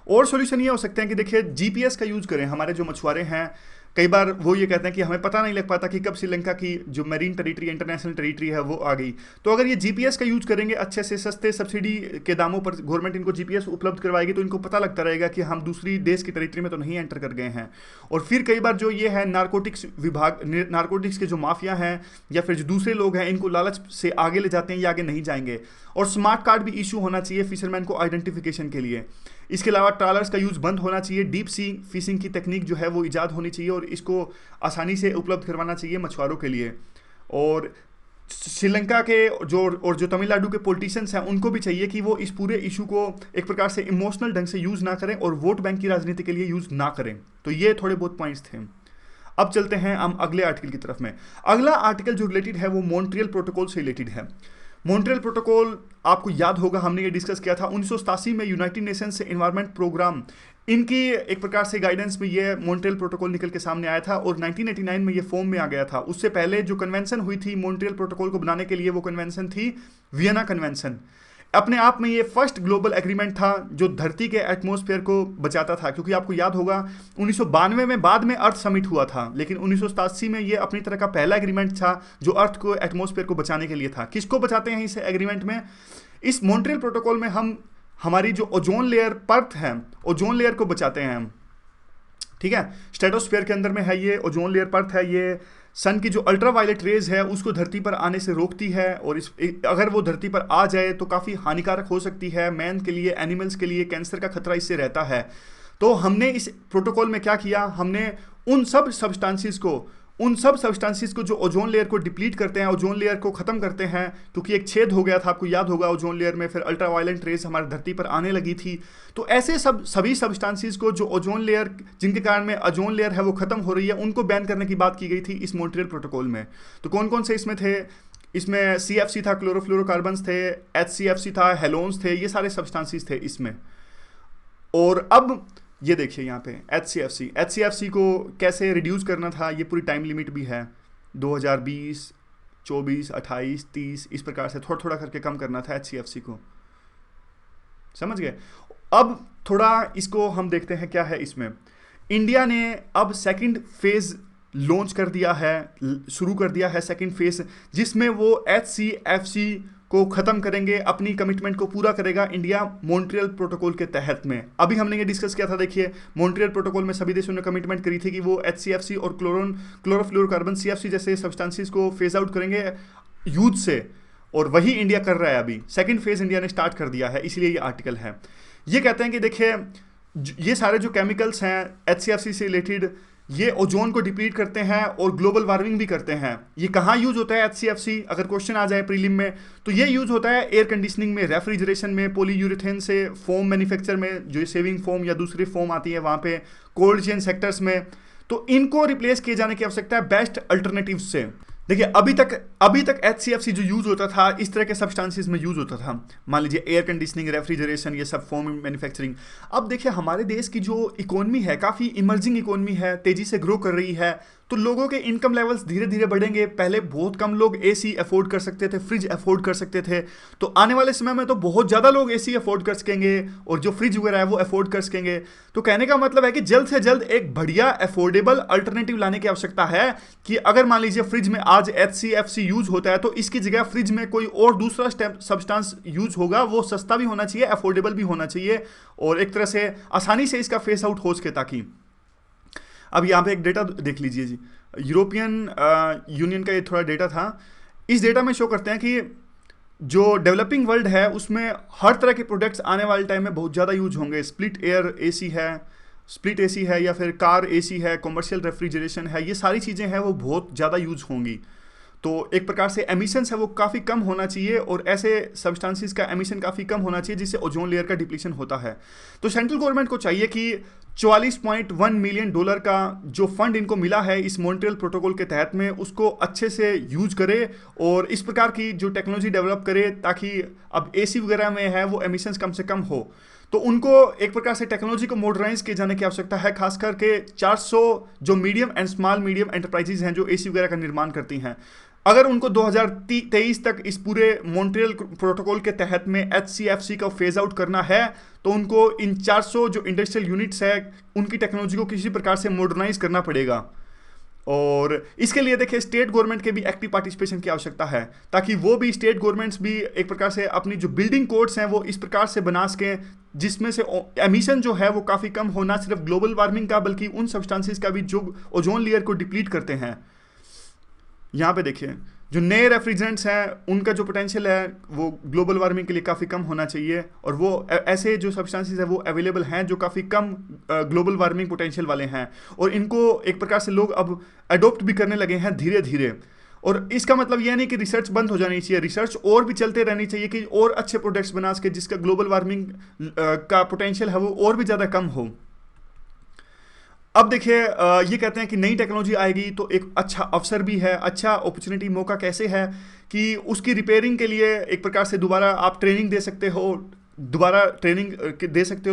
और सॉल्यूशन ये हो सकते हैं कि देखिए जीपीएस का यूज़ करें। हमारे जो मछुआरे हैं कई बार वो ये कहते हैं कि हमें पता नहीं लग पाता कि कब श्रीलंका की जो मरीन टेरिटरी, इंटरनेशनल टेरिटरी है वो आ गई। तो अगर ये जीपीएस का यूज़ करेंगे अच्छे से, सस्ते सब्सिडी के दामों पर गवर्नमेंट इनको जीपीएस उपलब्ध करवाएगी, तो इनको पता लगता रहेगा कि हम दूसरी देश की टेरिटरी में तो नहीं एंटर कर गए हैं। और फिर कई बार जो ये है नारकोटिक्स विभाग, नारकोटिक्स के जो माफिया हैं या फिर जो दूसरे लोग हैं, इनको लालच से आगे ले जाते हैं, ये आगे नहीं जाएंगे। और स्मार्ट कार्ड भी इशू होना चाहिए फिशरमैन को आइडेंटिफिकेशन के लिए। इसके अलावा ट्रॉलर्स का यूज़ बंद होना चाहिए, डीप सी फिशिंग की तकनीक जो है वो ईजाद होनी चाहिए और इसको आसानी से उपलब्ध करवाना चाहिए मछुआरों के लिए। और श्रीलंका के जो तमिलनाडु के पॉलिटिशियंस हैं उनको भी चाहिए कि वो इस पूरे इशू को एक प्रकार से इमोशनल ढंग से यूज़ ना करें और वोट बैंक की राजनीति के लिए यूज़ ना करें। तो ये थोड़े बहुत पॉइंट्स थे। अब चलते हैं हम अगले आर्टिकल की तरफ में। अगला आर्टिकल जो रिलेटेड है वो मॉन्ट्रियल प्रोटोकॉल से रिलेटेड है। मॉन्ट्रियल प्रोटोकॉल आपको याद होगा हमने ये डिस्कस किया था 1987 में यूनाइटेड नेशंस एनवायरनमेंट प्रोग्राम, इनकी एक प्रकार से गाइडेंस में ये मॉन्ट्रियल प्रोटोकॉल निकल के सामने आया था और 1989 में ये फॉर्म में आ गया था। उससे पहले जो कन्वेंशन हुई थी मॉन्ट्रियल प्रोटोकॉल को बनाने के लिए, वो कन्वेंशन थी वियना कन्वेंशन। अपने आप में ये फर्स्ट ग्लोबल एग्रीमेंट था जो धरती के एटमॉस्फेयर को बचाता था। क्योंकि आपको याद होगा 1992 में बाद में अर्थ समिट हुआ था, लेकिन 1987 में ये अपनी तरह का पहला एग्रीमेंट था जो अर्थ को, एटमॉस्फेयर को बचाने के लिए था। किसको बचाते हैं इस एग्रीमेंट में? इस मॉन्ट्रियल प्रोटोकॉल में हम हमारी जो ओजोन लेयर परत है, ओजोन लेयर को बचाते हैं हम। ठीक है, स्ट्रेटोस्फेयर के अंदर में है ये ओजोन लेयर परत है, ये सन की जो अल्ट्रावायलेट रेज है उसको धरती पर आने से रोकती है और अगर वो धरती पर आ जाए तो काफ़ी हानिकारक हो सकती है मैन के लिए, एनिमल्स के लिए, कैंसर का खतरा इससे रहता है। तो हमने इस प्रोटोकॉल में क्या किया, हमने उन सब सब्सटेंसेस को, उन सब सब्सटेंसेस को जो ओजोन लेयर को डिप्लीट करते हैं, ओजोन लेयर को खत्म करते हैं, क्योंकि एक छेद हो गया था, आपको याद होगा ओजोन लेयर में, फिर अल्ट्रावायलेंट रेज हमारी धरती पर आने लगी थी। तो ऐसे सभी सब्सटेंसेस को जो ओजोन लेयर, जिनके कारण में ओजोन लेयर है वो खत्म हो रही है, उनको बैन करने की बात की गई थी इस मॉन्ट्रियल प्रोटोकॉल में। तो कौन कौन से इसमें थे? इसमें CFC था, क्लोरोफ्लोरोकार्बन्स थे, HCFC था, हेलोन्स थे, ये सारे सब्सटेंसेस थे इसमें। और अब ये देखिए यहाँ पे HCFC को कैसे रिड्यूस करना था, ये पूरी टाइम लिमिट भी है, 2020, 24, 28, 30, इस प्रकार से थोड़ा थोड़ा करके कम करना था HCFC को। समझ गए? अब थोड़ा इसको हम देखते हैं क्या है इसमें। इंडिया ने अब सेकंड फेज लॉन्च कर दिया है, शुरू कर दिया है सेकंड फेज, जिसमें वो HCFC को खत्म करेंगे, अपनी कमिटमेंट को पूरा करेगा इंडिया मॉन्ट्रियल प्रोटोकॉल के तहत में। अभी हमने ये डिस्कस किया था, देखिए मॉन्ट्रियल प्रोटोकॉल में सभी देशों ने कमिटमेंट करी थी कि वो HCFC और क्लोरोफ्लोरोकार्बन CFC जैसे सब्सटेंसेस को फेज आउट करेंगे यूज से, और वही इंडिया कर रहा है। अभी सेकंड फेज इंडिया ने स्टार्ट कर दिया है, इसलिए ये आर्टिकल है। ये कहते हैं कि देखिए ये सारे जो केमिकल्स हैं HCFC से रिलेटेड, ये ओजोन को डिप्लीट करते हैं और ग्लोबल वार्मिंग भी करते हैं। ये कहाँ यूज होता है HCFC? अगर क्वेश्चन आ जाए प्रीलिम में, तो ये यूज होता है एयर कंडीशनिंग में, रेफ्रिजरेशन में, पॉलीयूरेथेन से फोम मैन्युफैक्चर में, जो सेविंग फोम या दूसरी फोम आती है वहाँ पे, कोल्ड चेन सेक्टर्स में। तो इनको रिप्लेस किए जाने की आवश्यकता है बेस्ट अल्टरनेटिव से। देखिए अभी तक HCFC जो यूज होता था, इस तरह के सब्सटेंसेस में यूज होता था, मान लीजिए एयर कंडीशनिंग, रेफ्रिजरेशन, ये सब फोम मैन्युफैक्चरिंग। अब देखिए हमारे देश की जो इकोनॉमी है, काफ़ी इमर्जिंग इकोनॉमी है, तेज़ी से ग्रो कर रही है, तो लोगों के इनकम लेवल्स धीरे धीरे बढ़ेंगे। पहले बहुत कम लोग AC अफोर्ड कर सकते थे, फ्रिज अफोर्ड कर सकते थे, तो आने वाले समय में तो बहुत ज़्यादा लोग AC अफोर्ड कर सकेंगे और जो फ्रिज वगैरह है वो अफोर्ड कर सकेंगे। तो कहने का मतलब है कि जल्द से जल्द एक बढ़िया अफोर्डेबल अल्टरनेटिव लाने की आवश्यकता है, कि अगर मान लीजिए फ्रिज में आज HCFC यूज होता है, तो इसकी जगह फ्रिज में कोई और दूसरा सब्सटेंस यूज होगा, वो सस्ता भी होना चाहिए, अफोर्डेबल भी होना चाहिए, और एक तरह से आसानी से इसका फेस आउट हो सके। ताकि अब यहाँ पे एक डेटा देख लीजिए जी, यूरोपियन यूनियन का ये थोड़ा डेटा था। इस डेटा में शो करते हैं कि जो डेवलपिंग वर्ल्ड है उसमें हर तरह के प्रोडक्ट्स आने वाले टाइम में बहुत ज़्यादा यूज होंगे। स्प्लिट AC है या फिर कार AC है, कॉमर्शियल रेफ्रिजरेशन है, ये सारी चीज़ें हैं वो बहुत ज़्यादा यूज होंगी। तो एक प्रकार से एमिशंस है वो काफ़ी कम होना चाहिए, और ऐसे सब्सटेंसेस का एमिशन काफ़ी कम होना चाहिए जिससे ओजोन लेयर का डिप्लीशन होता है। तो सेंट्रल गवर्नमेंट को चाहिए कि $44.1 मिलियन का जो फंड इनको मिला है इस मॉन्ट्रियल प्रोटोकॉल के तहत में, उसको अच्छे से यूज करे और इस प्रकार की जो टेक्नोलॉजी डेवलप करे, ताकि अब AC वगैरह में है वो एमिशंस कम से कम हो। तो उनको एक प्रकार से टेक्नोलॉजी को मॉडर्नाइज किए जाने की आवश्यकता है, खास करके 400 जो medium and small medium enterprises हैं जो AC वगैरह का निर्माण करती हैं। अगर उनको 2023 तक इस पूरे मॉन्ट्रियल प्रोटोकॉल के तहत में HCFC का फेज आउट करना है, तो उनको इन 400 जो इंडस्ट्रियल यूनिट्स है उनकी टेक्नोलॉजी को किसी प्रकार से मॉडर्नाइज करना पड़ेगा। और इसके लिए देखिए स्टेट गवर्नमेंट के भी एक्टिव पार्टिसिपेशन की आवश्यकता है, ताकि वो भी स्टेट गवर्नमेंट्स भी एक प्रकार से अपनी जो बिल्डिंग कोड्स हैं वो इस प्रकार से बना सकें जिसमें से एमिशन जो है वो काफ़ी कम हो, ना सिर्फ ग्लोबल वार्मिंग का बल्कि उन सब्सटेंसेस का भी जो ओजोन लेयर को डिप्लीट करते हैं। यहाँ पे देखिए जो नए रेफ्रिजरेंट्स हैं उनका जो पोटेंशियल है वो ग्लोबल वार्मिंग के लिए काफ़ी कम होना चाहिए, और वो ऐसे जो सब्सटेंसेस है वो अवेलेबल हैं जो काफ़ी कम ग्लोबल वार्मिंग पोटेंशियल वाले हैं, और इनको एक प्रकार से लोग अब अडोप्ट भी करने लगे हैं धीरे धीरे। और इसका मतलब यह नहीं कि रिसर्च बंद हो जानी चाहिए, रिसर्च और भी चलते रहनी चाहिए कि और अच्छे प्रोडक्ट्स बना सके जिसका ग्लोबल वार्मिंग का पोटेंशियल है वो और भी ज़्यादा कम हो। अब देखिए ये कहते हैं कि नई टेक्नोलॉजी आएगी तो एक अच्छा अवसर भी है, अच्छा अपॉर्चुनिटी, मौका कैसे है कि उसकी रिपेयरिंग के लिए एक प्रकार से दोबारा आप ट्रेनिंग दे सकते हो,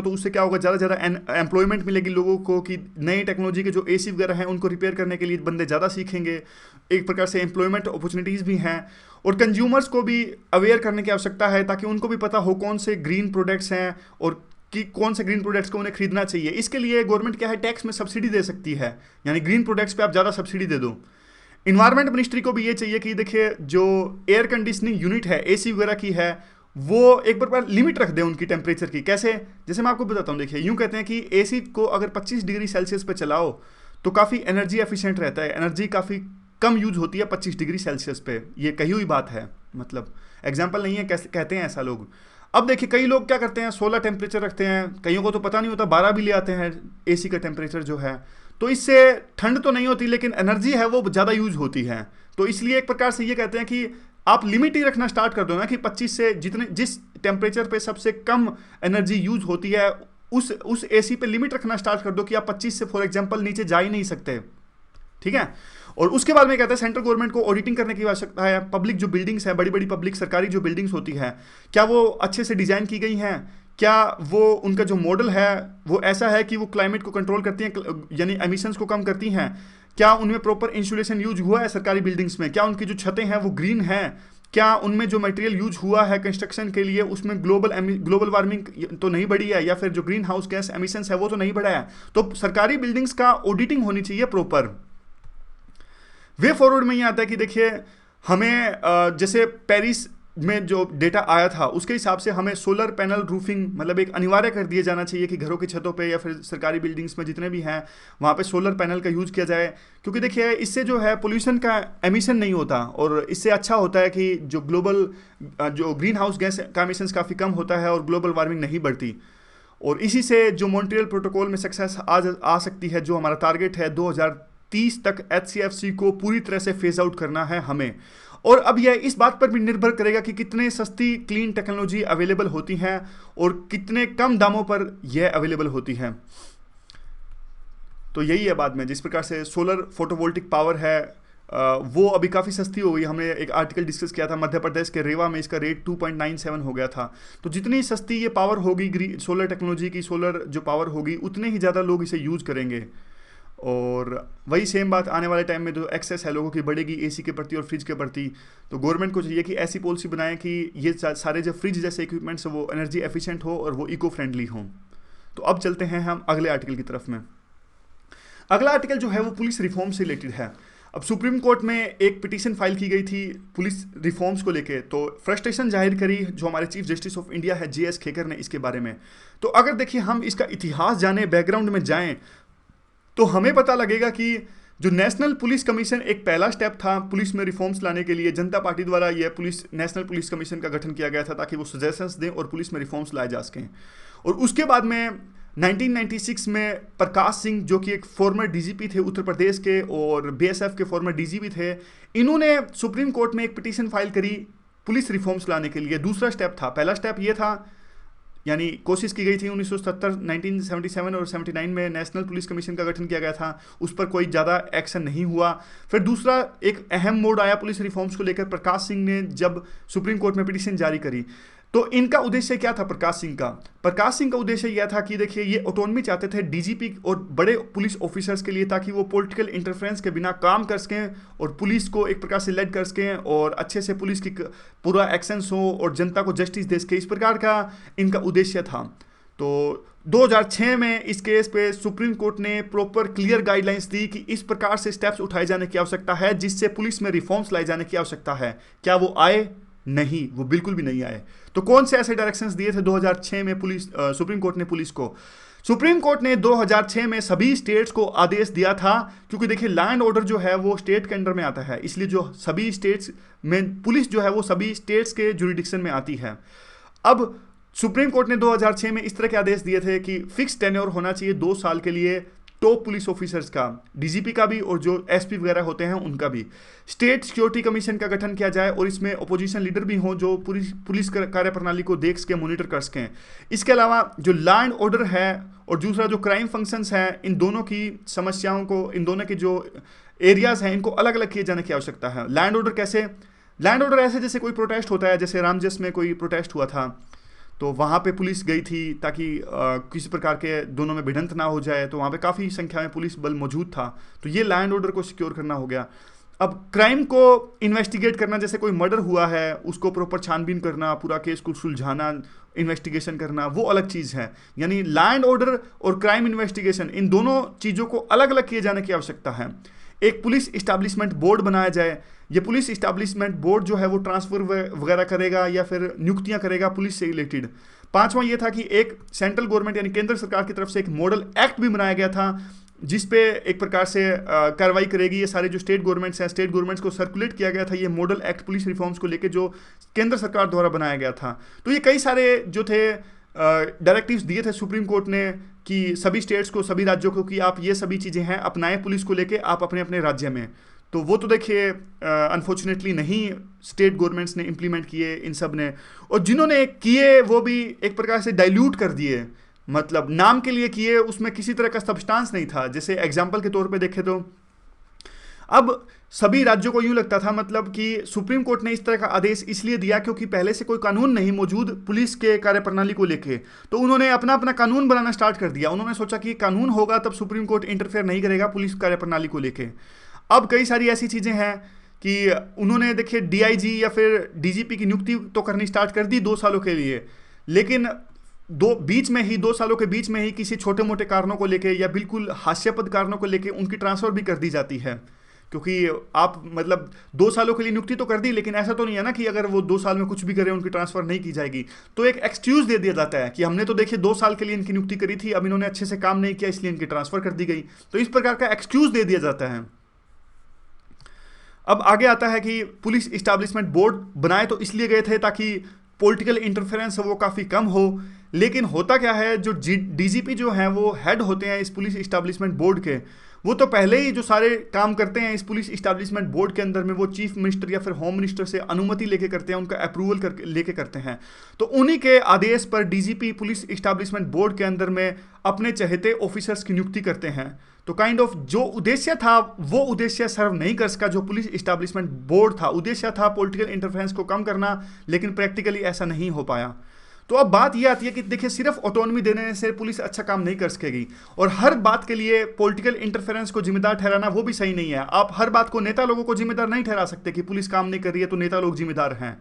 तो उससे क्या होगा, ज़्यादा ज़्यादा एम्प्लॉयमेंट मिलेगी लोगों को, कि नई टेक्नोलॉजी के जो AC वगैरह हैं उनको रिपेयर करने के लिए बंदे ज़्यादा सीखेंगे, एक प्रकार से एम्प्लॉयमेंट अपॉर्चुनिटीज़ भी हैं। और कंज्यूमर्स को भी अवेयर करने की आवश्यकता है ताकि उनको भी पता हो कौन से ग्रीन प्रोडक्ट्स हैं और कि कौन से ग्रीन प्रोडक्ट्स को उन्हें खरीदना चाहिए। इसके लिए गवर्नमेंट क्या है, टैक्स में सब्सिडी दे सकती है, यानी ग्रीन प्रोडक्ट्स पे आप ज़्यादा सब्सिडी दे दो। इन्वायरमेंट मिनिस्ट्री को भी ये चाहिए कि देखिए जो एयर कंडीशनिंग यूनिट है AC वगैरह की है वो एक बार लिमिट रख दे उनकी टेम्परेचर की। कैसे, जैसे मैं आपको बताता हूँ, देखिए यूँ कहते हैं कि AC को अगर 25 डिग्री सेल्सियस पे चलाओ तो काफ़ी एनर्जी एफिशिएंट रहता है, एनर्जी काफ़ी कम यूज होती है 25 डिग्री सेल्सियस पे। ये कही हुई बात है, मतलब एग्जाम्पल नहीं है, कैसे कहते हैं ऐसा लोग। अब देखिए कई लोग क्या करते हैं, 16 टेम्परेचर रखते हैं, कईयों को तो पता नहीं होता 12 भी ले आते हैं AC का टेम्परेचर जो है। तो इससे ठंड तो नहीं होती लेकिन एनर्जी है वो ज़्यादा यूज होती है। तो इसलिए एक प्रकार से ये कहते हैं कि आप लिमिट ही रखना स्टार्ट कर दो ना, कि 25 से जिस टेम्परेचर पे सबसे कम एनर्जी यूज होती है उस एसी पे लिमिट रखना स्टार्ट कर दो कि आप 25 से फॉर एग्जांपल नीचे जा ही नहीं सकते। ठीक है। और उसके बाद में कहता है सेंट्रल गवर्नमेंट को ऑडिटिंग करने की आवश्यकता है। पब्लिक जो बिल्डिंग्स है, बड़ी बड़ी पब्लिक सरकारी जो बिल्डिंग्स होती है, क्या वो अच्छे से डिजाइन की गई हैं, क्या वो उनका जो मॉडल है वो ऐसा है कि वो क्लाइमेट को कंट्रोल करती हैं, यानी एमिशंस को कम करती हैं, क्या उनमें प्रॉपर इंसुलेशन यूज हुआ है सरकारी बिल्डिंग्स में, क्या उनकी जो छतें हैं वो ग्रीन है, क्या उनमें जो मटेरियल यूज हुआ है कंस्ट्रक्शन के लिए उसमें ग्लोबल वार्मिंग तो नहीं बढ़ी है, या फिर जो ग्रीन हाउस गैस एमिशंस है वो तो नहीं बढ़ा है। तो सरकारी बिल्डिंग्स का ऑडिटिंग होनी चाहिए प्रॉपर। वे फॉरवर्ड में ये आता है कि देखिए हमें जैसे पेरिस में जो डेटा आया था उसके हिसाब से हमें सोलर पैनल रूफिंग मतलब एक अनिवार्य कर दिया जाना चाहिए कि घरों की छतों पे या फिर सरकारी बिल्डिंग्स में जितने भी हैं वहाँ पे सोलर पैनल का यूज़ किया जाए, क्योंकि देखिए इससे जो है पोल्यूशन का एमिशन नहीं होता और इससे अच्छा होता है कि जो ग्रीन हाउस गैस का एमिशन काफ़ी कम होता है और ग्लोबल वार्मिंग नहीं बढ़ती। और इसी से जो मॉन्ट्रियल प्रोटोकॉल में सक्सेस आ सकती है, जो हमारा टारगेट है 2030 तक HCFC को पूरी तरह से फेज आउट करना है हमें। और अब यह इस बात पर भी निर्भर करेगा कि कितने सस्ती क्लीन टेक्नोलॉजी अवेलेबल होती हैं और कितने कम दामों पर यह अवेलेबल होती हैं। तो यही है बाद में जिस प्रकार से सोलर फोटोवोल्टिक पावर है वो अभी काफ़ी सस्ती हो गई। हमने एक आर्टिकल डिस्कस किया था, मध्य प्रदेश के रेवा में इसका रेट 2.97 हो गया था। तो जितनी सस्ती ये पावर होगी सोलर टेक्नोलॉजी की, सोलर जो पावर होगी, उतने ही ज़्यादा लोग इसे यूज़ करेंगे। और वही सेम बात आने वाले टाइम में जो एक्सेस है लोगों की बढ़ेगी एसी के प्रति और फ्रिज के प्रति, तो गवर्नमेंट को चाहिए कि ऐसी पॉलिसी बनाए कि ये सारे जो फ्रिज जैसे इक्विपमेंट्स वो एनर्जी एफिशिएंट हो और वो इको फ्रेंडली हो। तो अब चलते हैं हम अगले आर्टिकल की तरफ में। अगला आर्टिकल जो है वो पुलिस रिफॉर्म से रिलेटेड है। अब सुप्रीम कोर्ट में एक पिटीशन फाइल की गई थी पुलिस रिफॉर्म्स को लेके, तो फ्रस्ट्रेशन जाहिर करी जो हमारे चीफ जस्टिस ऑफ इंडिया है JS खेकर ने इसके बारे में। तो अगर देखिए हम इसका इतिहास जाने, बैकग्राउंड में जाएं, तो हमें पता लगेगा कि जो नेशनल पुलिस कमीशन एक पहला स्टेप था पुलिस में रिफॉर्म्स लाने के लिए, जनता पार्टी द्वारा यह नेशनल पुलिस कमीशन का गठन किया गया था ताकि वो सजेशंस दें और पुलिस में रिफॉर्म्स लाए जा सकें। और उसके बाद में 1996 में प्रकाश सिंह जो कि एक फॉर्मर DGP थे उत्तर प्रदेश के और BSF के फॉर्मर DGP थे, इन्होंने सुप्रीम कोर्ट में एक पिटीशन फाइल करी पुलिस रिफॉर्म्स लाने के लिए। दूसरा स्टेप था, पहला स्टेप ये था, यानी कोशिश की गई थी 1970, 1977 और 79 में नेशनल पुलिस कमीशन का गठन किया गया था, उस पर कोई ज़्यादा एक्शन नहीं हुआ। फिर दूसरा एक अहम मोड़ आया पुलिस रिफॉर्म्स को लेकर, प्रकाश सिंह ने जब सुप्रीम कोर्ट में पिटीशन जारी करी। तो इनका उद्देश्य क्या था प्रकाश सिंह का उद्देश्य यह था कि देखिए ये ऑटोनॉमी चाहते थे DGP और बड़े पुलिस ऑफिसर्स के लिए, ताकि वो पॉलिटिकल इंटरफेरेंस के बिना काम कर सकें और पुलिस को एक प्रकार से लेड कर सकें और अच्छे से पुलिस की पूरा एक्शंस हो और जनता को जस्टिस दे सके। इस प्रकार का इनका उद्देश्य था। तो 2006 में इस केस पे सुप्रीम कोर्ट ने प्रॉपर क्लियर गाइडलाइंस दी कि इस प्रकार से स्टेप्स उठाए जाने की आवश्यकता है जिससे पुलिस में रिफॉर्म्स लाए जाने की आवश्यकता है। क्या वो आए? नहीं, वो बिल्कुल भी नहीं आए। तो कौन से ऐसे डायरेक्शंस दिए थे 2006 में सुप्रीम कोर्ट ने पुलिस को? सुप्रीम कोर्ट ने 2006 में सभी स्टेट्स को आदेश दिया था, क्योंकि देखिए लैंड ऑर्डर जो है वो स्टेट के अंडर में आता है, इसलिए जो सभी स्टेट्स में पुलिस जो है वो सभी स्टेट्स के जुरिडिक्शन में आती है। अब सुप्रीम कोर्ट ने 2006 में इस तरह के आदेश दिए थे कि फिक्स टेन्योर होना चाहिए 2 साल के लिए टॉप पुलिस ऑफिसर्स का, DGP का भी और जो SP वगैरह होते हैं उनका भी। स्टेट सिक्योरिटी कमीशन का गठन किया जाए और इसमें अपोजिशन लीडर भी हों जो पुलिस कार्यप्रणाली को देख सकें, मॉनिटर कर सकें। इसके अलावा जो लॉ एंड ऑर्डर है और दूसरा जो क्राइम फंक्शंस हैं, इन दोनों की समस्याओं को, इन दोनों के जो एरियाज हैं, इनको अलग अलग किए जाने की आवश्यकता है। लैंड ऑर्डर कैसे? लैंड ऑर्डर ऐसे जैसे कोई प्रोटेस्ट होता है, जैसे रामजस में कोई प्रोटेस्ट हुआ था तो वहाँ पे पुलिस गई थी ताकि किसी प्रकार के दोनों में भिड़ंत ना हो जाए, तो वहाँ पे काफ़ी संख्या में पुलिस बल मौजूद था। तो ये लैंड ऑर्डर को सिक्योर करना हो गया। अब क्राइम को इन्वेस्टिगेट करना, जैसे कोई मर्डर हुआ है उसको प्रॉपर छानबीन करना, पूरा केस को सुलझाना, इन्वेस्टिगेशन करना, वो अलग चीज़ है। यानी लैंड ऑर्डर और क्राइम इन्वेस्टिगेशन, इन दोनों चीज़ों को अलग अलग किए जाने की आवश्यकता है। एक पुलिस इस्टेब्लिशमेंट बोर्ड बनाया जाए। ये पुलिस इस्टेब्लिशमेंट बोर्ड जो है वो ट्रांसफर वगैरह करेगा या फिर नियुक्तियां करेगा पुलिस से रिलेटेड। 5वां ये था कि एक सेंट्रल गवर्नमेंट यानी केंद्र सरकार की तरफ से एक मॉडल एक्ट भी बनाया गया था जिस पे एक प्रकार से कार्रवाई करेगी ये सारे जो स्टेट गवर्नमेंट्स हैं, स्टेट गवर्नमेंट्स को सर्कुलेट किया गया था ये मॉडल एक्ट पुलिस रिफॉर्म्स को लेके जो केंद्र सरकार द्वारा बनाया गया था। तो ये कई सारे जो थे डायरेक्टिव्स दिए थे सुप्रीम कोर्ट ने कि सभी स्टेट्स को, सभी राज्यों को कि आप ये सभी चीज़ें हैं अपनाएं पुलिस को लेके आप अपने अपने राज्य में। तो वो तो देखिए अनफॉर्चुनेटली नहीं स्टेट गवर्नमेंट्स ने इम्प्लीमेंट किए इन सब ने, और जिन्होंने किए वो भी एक प्रकार से डाइल्यूट कर दिए, मतलब नाम के लिए किए, उसमें किसी तरह का सब्सटेंस नहीं था। जैसे एग्जाम्पल के तौर पे देखें तो अब सभी राज्यों को यूं लगता था मतलब कि सुप्रीम कोर्ट ने इस तरह का आदेश इसलिए दिया क्योंकि पहले से कोई कानून नहीं मौजूद पुलिस के कार्यप्रणाली को लेके, तो उन्होंने अपना अपना कानून बनाना स्टार्ट कर दिया। उन्होंने सोचा कि कानून होगा तब सुप्रीम कोर्ट इंटरफेयर नहीं करेगा पुलिस कार्यप्रणाली को लेके। अब कई सारी ऐसी चीज़ें हैं कि उन्होंने देखिए डीआईजी या फिर डीजीपी की नियुक्ति तो करनी स्टार्ट कर दी 2 सालों के लिए, लेकिन दो सालों के बीच में ही किसी छोटे मोटे कारणों को लेके या बिल्कुल हास्यास्पद कारणों को लेके उनकी ट्रांसफर भी कर दी जाती है। क्योंकि आप मतलब 2 सालों के लिए नियुक्ति तो कर दी, लेकिन ऐसा तो नहीं है ना कि अगर वो 2 साल में कुछ भी करें उनकी ट्रांसफर नहीं की जाएगी। तो एक एक्सक्यूज दे दिया जाता है कि हमने तो देखिए 2 साल के लिए इनकी नियुक्ति करी थी, अब इन्होंने अच्छे से काम नहीं किया इसलिए इनकी ट्रांसफर कर दी गई। तो इस प्रकार का एक्सक्यूज दे दिया जाता है। अब आगे आता है कि पुलिस इस्टेब्लिशमेंट बोर्ड बनाए तो इसलिए गए थे ताकि पॉलिटिकल इंटरफेरेंस वो काफ़ी कम हो, लेकिन होता क्या है जो डीजीपी जो हैं वो हेड होते हैं इस पुलिस इस्टेब्लिशमेंट बोर्ड के, वो तो पहले ही जो सारे काम करते हैं इस पुलिस इस्टेब्लिशमेंट बोर्ड के अंदर में वो चीफ मिनिस्टर या फिर होम मिनिस्टर से अनुमति लेके करते हैं, उनका अप्रूवल करके लेके करते हैं। तो उन्हीं के आदेश पर डीजीपी पुलिस इस्टेब्लिशमेंट बोर्ड के अंदर में अपने चहेते ऑफिसर्स की नियुक्ति करते हैं। तो काइंड ऑफ जो उद्देश्य था वो उद्देश्य सर्व नहीं कर सका जो पुलिस इस्टेब्लिशमेंट बोर्ड था। उद्देश्य था पॉलिटिकल इंटरफेरेंस को कम करना, लेकिन प्रैक्टिकली ऐसा नहीं हो पाया। तो अब बात यह आती है कि देखिए सिर्फ ऑटोनॉमी देने से पुलिस अच्छा काम नहीं कर सकेगी, और हर बात के लिए पॉलिटिकल इंटरफेरेंस को जिम्मेदार ठहराना वो भी सही नहीं है। आप हर बात को नेता लोगों को जिम्मेदार नहीं ठहरा सकते कि पुलिस काम नहीं कर रही है तो नेता लोग जिम्मेदार हैं।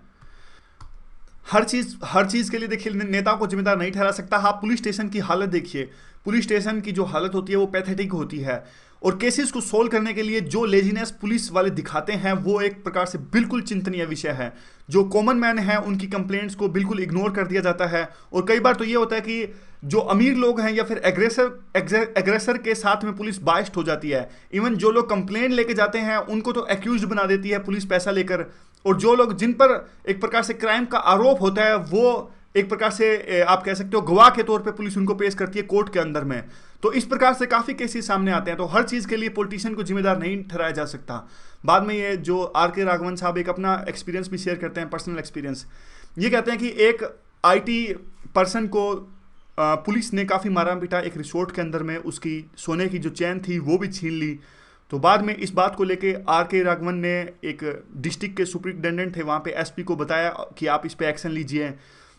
हर चीज़ के लिए देखिए नेताओं को जिम्मेदार नहीं ठहरा सकता। आप पुलिस स्टेशन की हालत देखिए, पुलिस स्टेशन की जो हालत होती है वो पैथेटिक होती है, और केसेस को सोल्व करने के लिए जो लेजीनेस पुलिस वाले दिखाते हैं वो एक प्रकार से बिल्कुल चिंतनीय विषय है। जो कॉमन मैन है उनकी कंप्लेंट्स को बिल्कुल इग्नोर कर दिया जाता है, और कई बार तो ये होता है कि जो अमीर लोग हैं या फिर एग्रेसर के साथ में पुलिस बाइस्ड हो जाती है। इवन जो लोग कंप्लेंट लेके जाते हैं उनको तो एक्यूज बना देती है पुलिस पैसा लेकर, और जो लोग जिन पर एक प्रकार से क्राइम का आरोप होता है वो एक प्रकार से आप कह सकते हो गवाह के तौर पे पुलिस उनको पेश करती है कोर्ट के अंदर में। तो इस प्रकार से काफ़ी केसेस सामने आते हैं। तो हर चीज़ के लिए पॉलिटिशियन को जिम्मेदार नहीं ठहराया जा सकता। बाद में ये जो R.K. राघवन साहब एक अपना एक्सपीरियंस भी शेयर करते हैं, पर्सनल एक्सपीरियंस। ये कहते हैं कि एक IT पर्सन को पुलिस ने काफ़ी मारा पीटा एक रिसोर्ट के अंदर में, उसकी सोने की जो चैन थी वो भी छीन ली। तो बाद में इस बात को लेके R.K. राघवन ने एक डिस्ट्रिक्ट के सुपरिटेंडेंट थे वहाँ पे SP को बताया कि आप इस पे एक्शन लीजिए।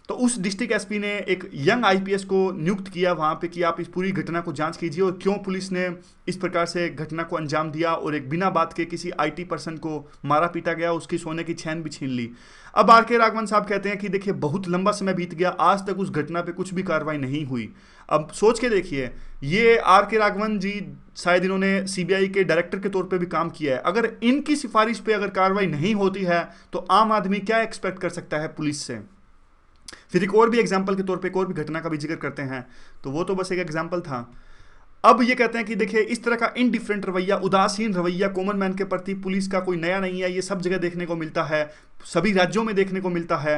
तो उस डिस्ट्रिक्ट SP ने एक यंग IPS को नियुक्त किया वहाँ पे कि आप इस पूरी घटना को जांच कीजिए और क्यों पुलिस ने इस प्रकार से घटना को अंजाम दिया और एक बिना बात के किसी IT पर्सन को मारा पीटा गया, उसकी सोने की चैन भी छीन ली। अब R.K. राघवन साहब कहते हैं कि देखिए बहुत लंबा समय बीत गया, आज तक उस घटना पे कुछ भी कार्रवाई नहीं हुई। अब सोच के देखिए, ये R.K. राघवन जी शायद इन्होंने CBI के डायरेक्टर के तौर पे भी काम किया है। अगर इनकी सिफारिश पे अगर कार्रवाई नहीं होती है तो आम आदमी क्या एक्सपेक्ट कर सकता है पुलिस से। फिर एक और भी एग्जाम्पल के तौर पे एक और भी घटना का भी जिक्र करते हैं, तो वो तो बस एक एग्जाम्पल था। अब ये कहते हैं कि देखिए इस तरह का इनडिफरेंट रवैया, उदासीन रवैया कॉमन मैन के प्रति पुलिस का कोई नया नहीं है, ये सब जगह देखने को मिलता है, सभी राज्यों में देखने को मिलता है।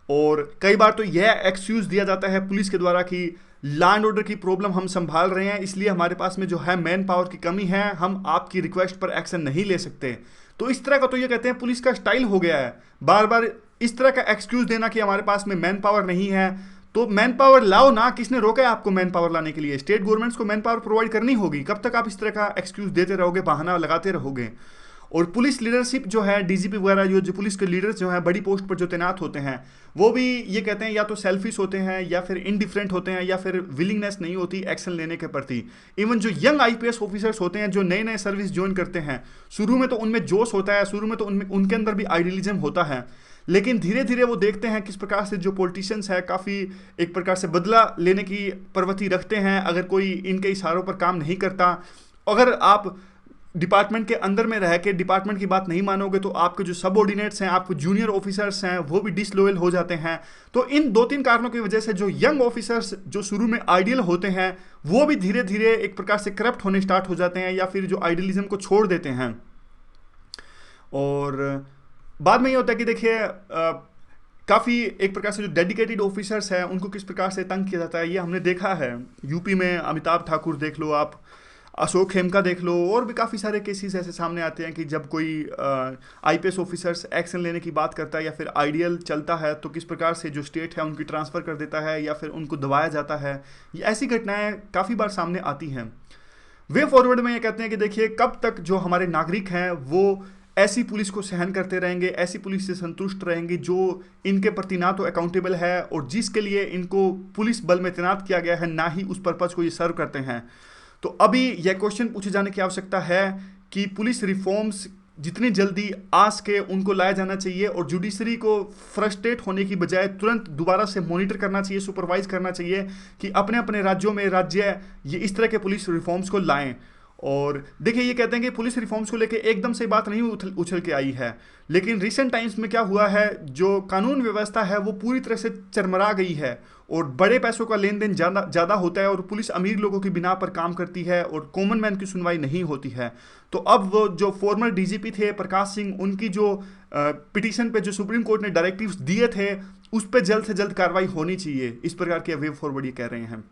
और कई बार तो यह एक्सक्यूज दिया जाता है पुलिस के द्वारा कि लॉ एंड ऑर्डर की प्रॉब्लम हम संभाल रहे हैं, इसलिए हमारे पास में जो है मैन पावर की कमी है, हम आपकी रिक्वेस्ट पर एक्शन नहीं ले सकते। तो इस तरह का तो ये कहते हैं पुलिस का स्टाइल हो गया है बार बार इस तरह का एक्सक्यूज देना कि हमारे पास में मैन पावर नहीं है। तो मैन पावर लाओ ना, किसने रोका है आपको मैन पावर लाने के लिए? स्टेट गवर्नमेंट्स को मैन पावर प्रोवाइड करनी होगी। कब तक आप इस तरह का एक्सक्यूज देते रहोगे, बहाना लगाते रहोगे? और पुलिस लीडरशिप जो है, DGP वगैरह जो पुलिस के लीडर्स जो हैं बड़ी पोस्ट पर जो तैनात होते हैं, वो भी ये कहते हैं या तो सेल्फिश होते हैं या फिर इनडिफरेंट होते हैं या फिर विलिंगनेस नहीं होती एक्शन लेने के प्रति। इवन जो यंग IPS ऑफिसर्स होते हैं जो नए नए सर्विस ज्वाइन करते हैं, शुरू में तो उनमें जोश होता है, शुरू में तो उनके अंदर भी आइडियलिज्म होता है, लेकिन धीरे धीरे वो देखते हैं किस प्रकार से जो पॉलिटिशियंस है काफ़ी एक प्रकार से बदला लेने की प्रवृत्ति रखते हैं। अगर कोई इनके इशारों पर काम नहीं करता, अगर आप डिपार्टमेंट के अंदर में रह के डिपार्टमेंट की बात नहीं मानोगे तो आपके जो सबऑर्डिनेट्स हैं, आपके जूनियर ऑफिसर्स हैं, वो भी डिसलॉयल हो जाते हैं। तो इन 2-3 कारणों की वजह से जो यंग ऑफिसर्स जो शुरू में आइडियल होते हैं वो भी धीरे धीरे एक प्रकार से करप्ट होने स्टार्ट हो जाते हैं या फिर जो आइडियलिज्म को छोड़ देते हैं। और बाद में ये होता है कि देखिए काफ़ी एक प्रकार से जो डेडिकेटेड ऑफिसर्स हैं उनको किस प्रकार से तंग किया जाता है, ये हमने देखा है। यूपी में अमिताभ ठाकुर देख लो आप, अशोक खेमका देख लो, और भी काफ़ी सारे केसेस ऐसे सामने आते हैं कि जब कोई आईपीएस ऑफिसर्स एक्शन लेने की बात करता है या फिर आइडियल चलता है तो किस प्रकार से जो स्टेट है उनकी ट्रांसफ़र कर देता है या फिर उनको दबाया जाता है। ये ऐसी घटनाएं काफ़ी बार सामने आती हैं। वे फॉरवर्ड में ये कहते हैं कि देखिए कब तक जो हमारे नागरिक हैं वो ऐसी पुलिस को सहन करते रहेंगे, ऐसी पुलिस से संतुष्ट रहेंगे जो इनके प्रति ना तो अकाउंटेबल है और जिसके लिए इनको पुलिस बल में तैनात किया गया है, ना ही उस पर्पज़ को ये सर्व करते हैं। तो अभी यह क्वेश्चन पूछे जाने की आवश्यकता है कि पुलिस रिफॉर्म्स जितनी जल्दी आ सके उनको लाया जाना चाहिए और जुडिशरी को फ्रस्ट्रेट होने की बजाय तुरंत दोबारा से मॉनिटर करना चाहिए, सुपरवाइज करना चाहिए कि अपने अपने राज्यों में राज्य ये इस तरह के पुलिस रिफॉर्म्स को लाएं। और देखिए ये कहते हैं कि पुलिस रिफॉर्म्स को लेकर एकदम से बात नहीं उछल के आई है, लेकिन रिसेंट टाइम्स में क्या हुआ है, जो कानून व्यवस्था है वो पूरी तरह से चरमरा गई है और बड़े पैसों का लेन देन ज़्यादा होता है और पुलिस अमीर लोगों की बिना पर काम करती है और कॉमन मैन की सुनवाई नहीं होती है। तो अब वो जो फॉर्मर डीजीपी थे प्रकाश सिंह, उनकी जो पिटीशन पे जो सुप्रीम कोर्ट ने डायरेक्टिव्स दिए थे उस पर जल्द से जल्द कार्रवाई होनी चाहिए, इस प्रकार के वे फॉरवर्ड ये कह रहे हैं।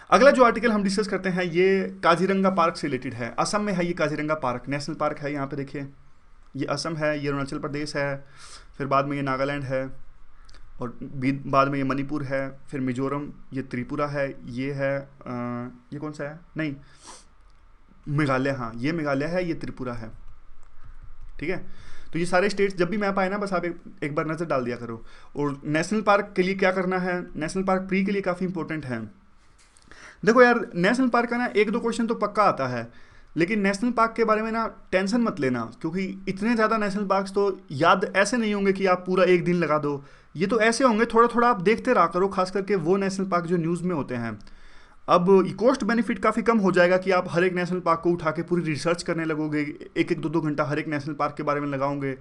अगला जो आर्टिकल हम डिस्कस करते हैं ये काजीरंगा पार्क से रिलेटेड है। असम में है ये काजीरंगा पार्क, नेशनल पार्क है। यहाँ पे देखिए ये असम है, ये अरुणाचल प्रदेश है, फिर बाद में ये नागालैंड है और बाद में ये मणिपुर है, फिर मिजोरम, ये त्रिपुरा है, ये है ये कौन सा है, नहीं मेघालय, हाँ ये मेघालय है, ये त्रिपुरा है। ठीक है, तो ये सारे स्टेट्स जब भी मैप आए ना बस आप एक बार नज़र डाल दिया करो। और नेशनल पार्क के लिए क्या करना है, नेशनल पार्क प्री के लिए काफ़ी इंपॉर्टेंट है। देखो यार नेशनल पार्क का ना एक दो क्वेश्चन तो पक्का आता है, लेकिन नेशनल पार्क के बारे में ना टेंशन मत लेना, क्योंकि इतने ज़्यादा नेशनल पार्क्स तो याद ऐसे नहीं होंगे कि आप पूरा एक दिन लगा दो। ये तो ऐसे होंगे थोड़ा थोड़ा आप देखते रहा करो, खास करके वो नेशनल पार्क जो न्यूज़ में होते हैं। अब कॉस्ट बेनिफिट काफ़ी कम हो जाएगा कि आप हर एक नेशनल पार्क को उठा के पूरी रिसर्च करने लगोगे, एक एक दो घंटा हर एक नेशनल पार्क के बारे में लगाओगे।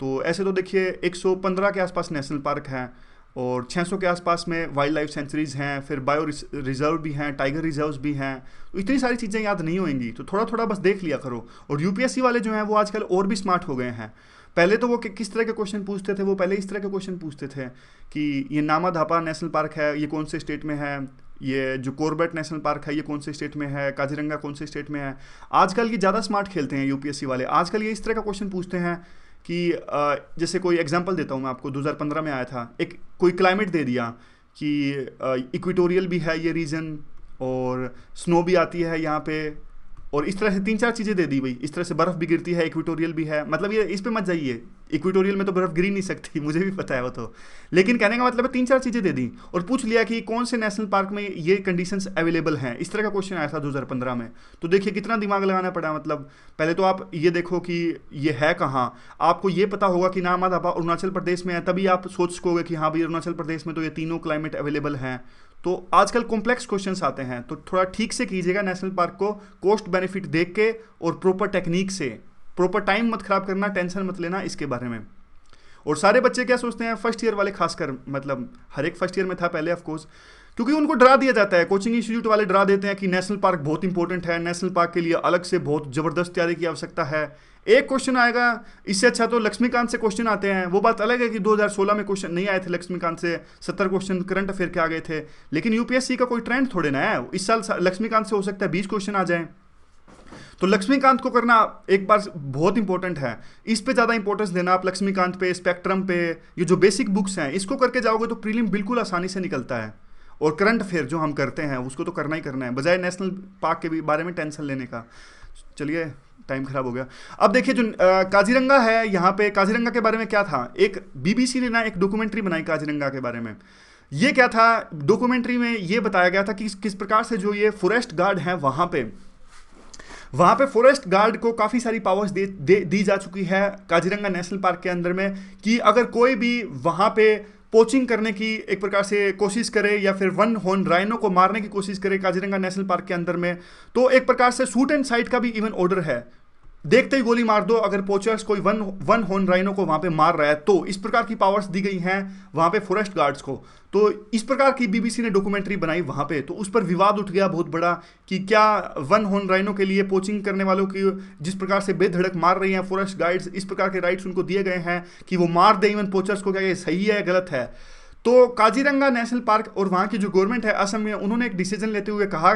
तो ऐसे तो देखिए 115 के आसपास नेशनल पार्क हैं और 600 के आसपास में वाइल्ड लाइफ सेंचुरीज हैं, फिर बायो रिजर्व भी हैं, टाइगर रिजर्व्स भी हैं। तो इतनी सारी चीज़ें याद नहीं होंगी, तो थोड़ा थोड़ा बस देख लिया करो। और यूपीएससी वाले जो हैं वो आजकल और भी स्मार्ट हो गए हैं। पहले तो वो किस तरह के क्वेश्चन पूछते थे, वो पहले इस तरह के क्वेश्चन पूछते थे कि ये नामा धापा नेशनल पार्क है, ये कौन से स्टेट में है, ये जो कॉर्बेट नेशनल पार्क है ये कौन से स्टेट में है, काजीरंगा कौन से स्टेट में है। आजकल ये ज़्यादा स्मार्ट खेलते हैं यूपीएससी वाले। आजकल ये इस तरह का क्वेश्चन पूछते हैं कि जैसे कोई एग्जांपल देता हूँ मैं आपको, 2015 में आया था, एक कोई क्लाइमेट दे दिया कि इक्वेटोरियल भी है ये रीजन और स्नो भी आती है यहाँ पे, और इस तरह से 3-4 चीज़ें दे दी भाई। इस तरह से बर्फ़ भी गिरती है, इक्वेटोरियल भी है, मतलब ये इस पे मत जाइए, इक्वेटोरियल में तो बर्फ़ गिर ही नहीं सकती, मुझे भी पता है वो तो, लेकिन कहने का मतलब है 3-4 चीज़ें दे दी और पूछ लिया कि कौन से नेशनल पार्क में ये कंडीशंस अवेलेबल हैं। इस तरह का क्वेश्चन आया था 2015 में। तो देखिए कितना दिमाग लगाना पड़ा। मतलब पहले तो आप ये देखो कि ये है कहाँ, आपको ये पता होगा कि नामा धापा अरुणाचल प्रदेश में है, तभी आप सोच सकोगे कि हाँ भाई अरुणाचल प्रदेश में तो ये तीनों क्लाइमेट अवेलेबल हैं। तो आजकल कॉम्प्लेक्स क्वेश्चंस आते हैं, तो थोड़ा ठीक से कीजिएगा नेशनल पार्क को, कॉस्ट बेनिफिट देख के और प्रॉपर टेक्निक से। प्रॉपर टाइम मत खराब करना, टेंशन मत लेना इसके बारे में। और सारे बच्चे क्या सोचते हैं, फर्स्ट ईयर वाले खासकर, मतलब हर एक फर्स्ट ईयर में था पहले ऑफकोर्स, क्योंकि उनको डरा दिया जाता है, कोचिंग इंस्टीट्यूट वाले डरा देते हैं कि नेशनल पार्क बहुत इंपॉर्टेंट है, नेशनल पार्क के लिए अलग से बहुत ज़बरदस्त तैयारी की आवश्यकता है। एक क्वेश्चन आएगा, इससे अच्छा तो लक्ष्मीकांत से क्वेश्चन आते हैं। वो बात अलग है कि 2016 में क्वेश्चन नहीं आए थे लक्ष्मीकांत से, 70 क्वेश्चन करंट अफेयर के आ गए थे, लेकिन यूपीएससी का कोई ट्रेंड थोड़े ना है। इस साल लक्ष्मीकांत से हो सकता है 20 क्वेश्चन आ जाएं, तो लक्ष्मीकांत को करना एक बार बहुत इंपॉर्टेंट है। इस पे ज़्यादा इंपॉर्टेंस देना आप, लक्ष्मीकांत पे, स्पेक्ट्रम पे, ये जो बेसिक बुक्स हैं इसको करके जाओगे तो प्रीलिम बिल्कुल आसानी से निकलता है। और करंट अफेयर जो हम करते हैं उसको तो करना ही करना है, बजाय नेशनल पार्क के बारे में टेंशन लेने का। चलिए टाइम खराब हो गया। अब देखिए जो काजीरंगा है, यहाँ पे काजीरंगा के बारे में क्या था, एक बीबीसी ने ना एक डॉक्यूमेंट्री बनाई काजीरंगा के बारे में। ये क्या था, डॉक्यूमेंट्री में ये बताया गया था कि किस प्रकार से जो ये फॉरेस्ट गार्ड हैं वहाँ पे फॉरेस्ट गार्ड को काफ़ी सारी पावर्स दी जा चुकी है काजीरंगा नेशनल पार्क के अंदर में, कि अगर कोई भी वहाँ पे पोचिंग करने की एक प्रकार से कोशिश करे या फिर वन हॉर्न राइनो को मारने की कोशिश करे काजीरंगा नेशनल पार्क के अंदर में, तो एक प्रकार से शूट एंड साइट का भी इवन ऑर्डर है। देखते ही गोली मार दो अगर पोचर्स कोई वन हॉर्न राइनो को वहां पे मार रहा है तो। इस प्रकार की पावर्स दी गई हैं वहां पे फॉरेस्ट गार्ड्स को। तो इस प्रकार की बीबीसी ने डॉक्यूमेंट्री बनाई वहां पे, तो उस पर विवाद उठ गया बहुत बड़ा कि क्या वन हॉर्न राइनो के लिए पोचिंग करने वालों की जिस प्रकार से बेधड़क मार रही हैं फॉरेस्ट गार्ड्स, इस प्रकार के राइट्स उनको दिए गए हैं कि वो मार दे इवन पोचर्स को, क्या ये सही है गलत है। तो काजीरंगा नेशनल पार्क और वहाँ की जो गवर्नमेंट है असम में, उन्होंने एक डिसीजन लेते हुए कहा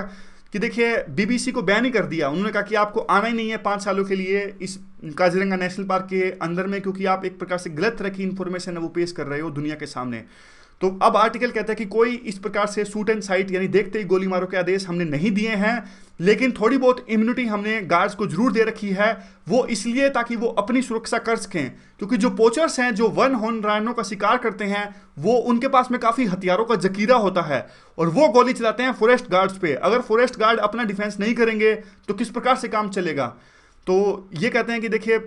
कि देखिए बीबीसी को बैन ही कर दिया। उन्होंने कहा कि आपको आना ही नहीं है 5 सालों के लिए इस काजीरंगा नेशनल पार्क के अंदर में, क्योंकि आप एक प्रकार से गलत तरह की इंफॉर्मेशन है वो पेश कर रहे हो दुनिया के सामने। तो अब आर्टिकल कहता है कि कोई इस प्रकार से शूट एंड साइट यानी देखते ही गोली मारो के आदेश हमने नहीं दिए हैं, लेकिन थोड़ी बहुत इम्यूनिटी हमने गार्ड्स को जरूर दे रखी है। वो इसलिए ताकि वो अपनी सुरक्षा कर सकें, क्योंकि जो पोचर्स हैं जो वन हॉर्न राइनो का शिकार करते हैं वो उनके पास में काफ़ी हथियारों का जखीरा होता है और वो गोली चलाते हैं फॉरेस्ट गार्ड्स पे। अगर फॉरेस्ट गार्ड अपना डिफेंस नहीं करेंगे तो किस प्रकार से काम चलेगा। तो ये कहते हैं कि देखिए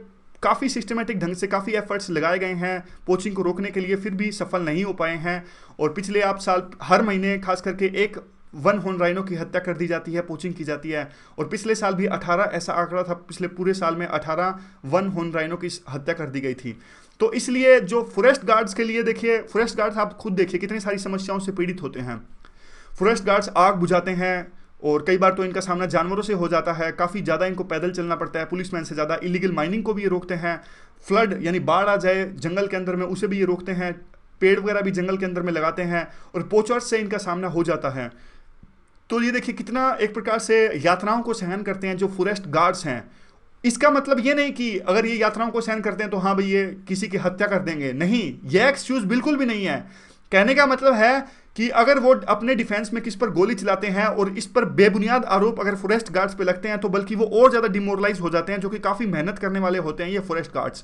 काफ़ी सिस्टमेटिक ढंग से काफ़ी एफर्ट्स लगाए गए हैं पोचिंग को रोकने के लिए, फिर भी सफल नहीं हो पाए हैं। और पिछले आप साल हर महीने खास करके एक वन हॉर्न राइनो की हत्या कर दी जाती है, पोचिंग की जाती है। और पिछले साल भी 18 ऐसा आंकड़ा था, पिछले पूरे साल में 18 वन हॉर्न राइनो की हत्या कर दी गई थी। तो इसलिए जो फॉरेस्ट गार्ड्स के लिए देखिए, फॉरेस्ट गार्ड्स आप खुद देखिए कितनी सारी समस्याओं से पीड़ित होते हैं। फॉरेस्ट गार्ड्स आग बुझाते हैं और कई बार तो इनका सामना जानवरों से हो जाता है, काफ़ी ज़्यादा इनको पैदल चलना पड़ता है पुलिसमैन से ज़्यादा। इलीगल माइनिंग को भी ये रोकते हैं, फ्लड यानी बाढ़ आ जाए जंगल के अंदर में उसे भी ये रोकते हैं, पेड़ वगैरह भी जंगल के अंदर में लगाते हैं, और पोचर्स से इनका सामना हो जाता है। तो ये देखिए कितना एक प्रकार से यातनाओं को सहन करते हैं जो फॉरेस्ट गार्ड्स हैं। इसका मतलब ये नहीं कि अगर ये यात्राओं को सहन करते हैं तो हाँ भाई ये किसी की हत्या कर देंगे, नहीं, ये एक्सक्यूज बिल्कुल भी नहीं है। कहने का मतलब है कि अगर वो अपने डिफेंस में किस पर गोली चलाते हैं और इस पर बेबुनियाद आरोप अगर फॉरेस्ट गार्ड्स पे लगते हैं तो बल्कि वो और ज़्यादा डिमोरलाइज हो जाते हैं, जो कि काफ़ी मेहनत करने वाले होते हैं ये फॉरेस्ट गार्ड्स।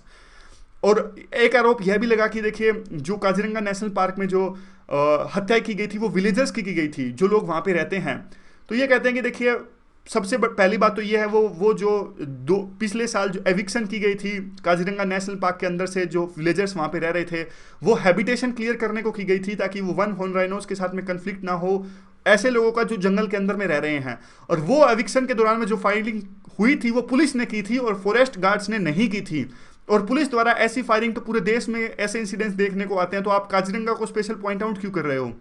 और एक आरोप यह भी लगा कि देखिए जो काजीरंगा नेशनल पार्क में जो हत्या की गई थी वो विलेजर्स की गई थी, जो लोग वहाँ पे रहते हैं। तो ये कहते हैं कि देखिए सबसे पहली बात तो ये है वो जो पिछले साल जो एविक्शन की गई थी काजीरंगा नेशनल पार्क के अंदर से जो विलेजर्स वहाँ पे रह रहे थे, वो हैबिटेशन क्लियर करने को की गई थी ताकि वो वन हॉर्न राइनोस के साथ में कन्फ्लिक्ट ना हो ऐसे लोगों का जो जंगल के अंदर में रह रहे हैं। और वो एविक्शन के दौरान में जो फायरिंग हुई थी वो पुलिस ने की थी और फॉरेस्ट गार्ड्स ने नहीं की थी। और पुलिस द्वारा ऐसी फायरिंग तो पूरे देश में ऐसे इंसिडेंट्स देखने को आते हैं, तो आप काजीरंगा को स्पेशल पॉइंट आउट क्यों कर रहे हो।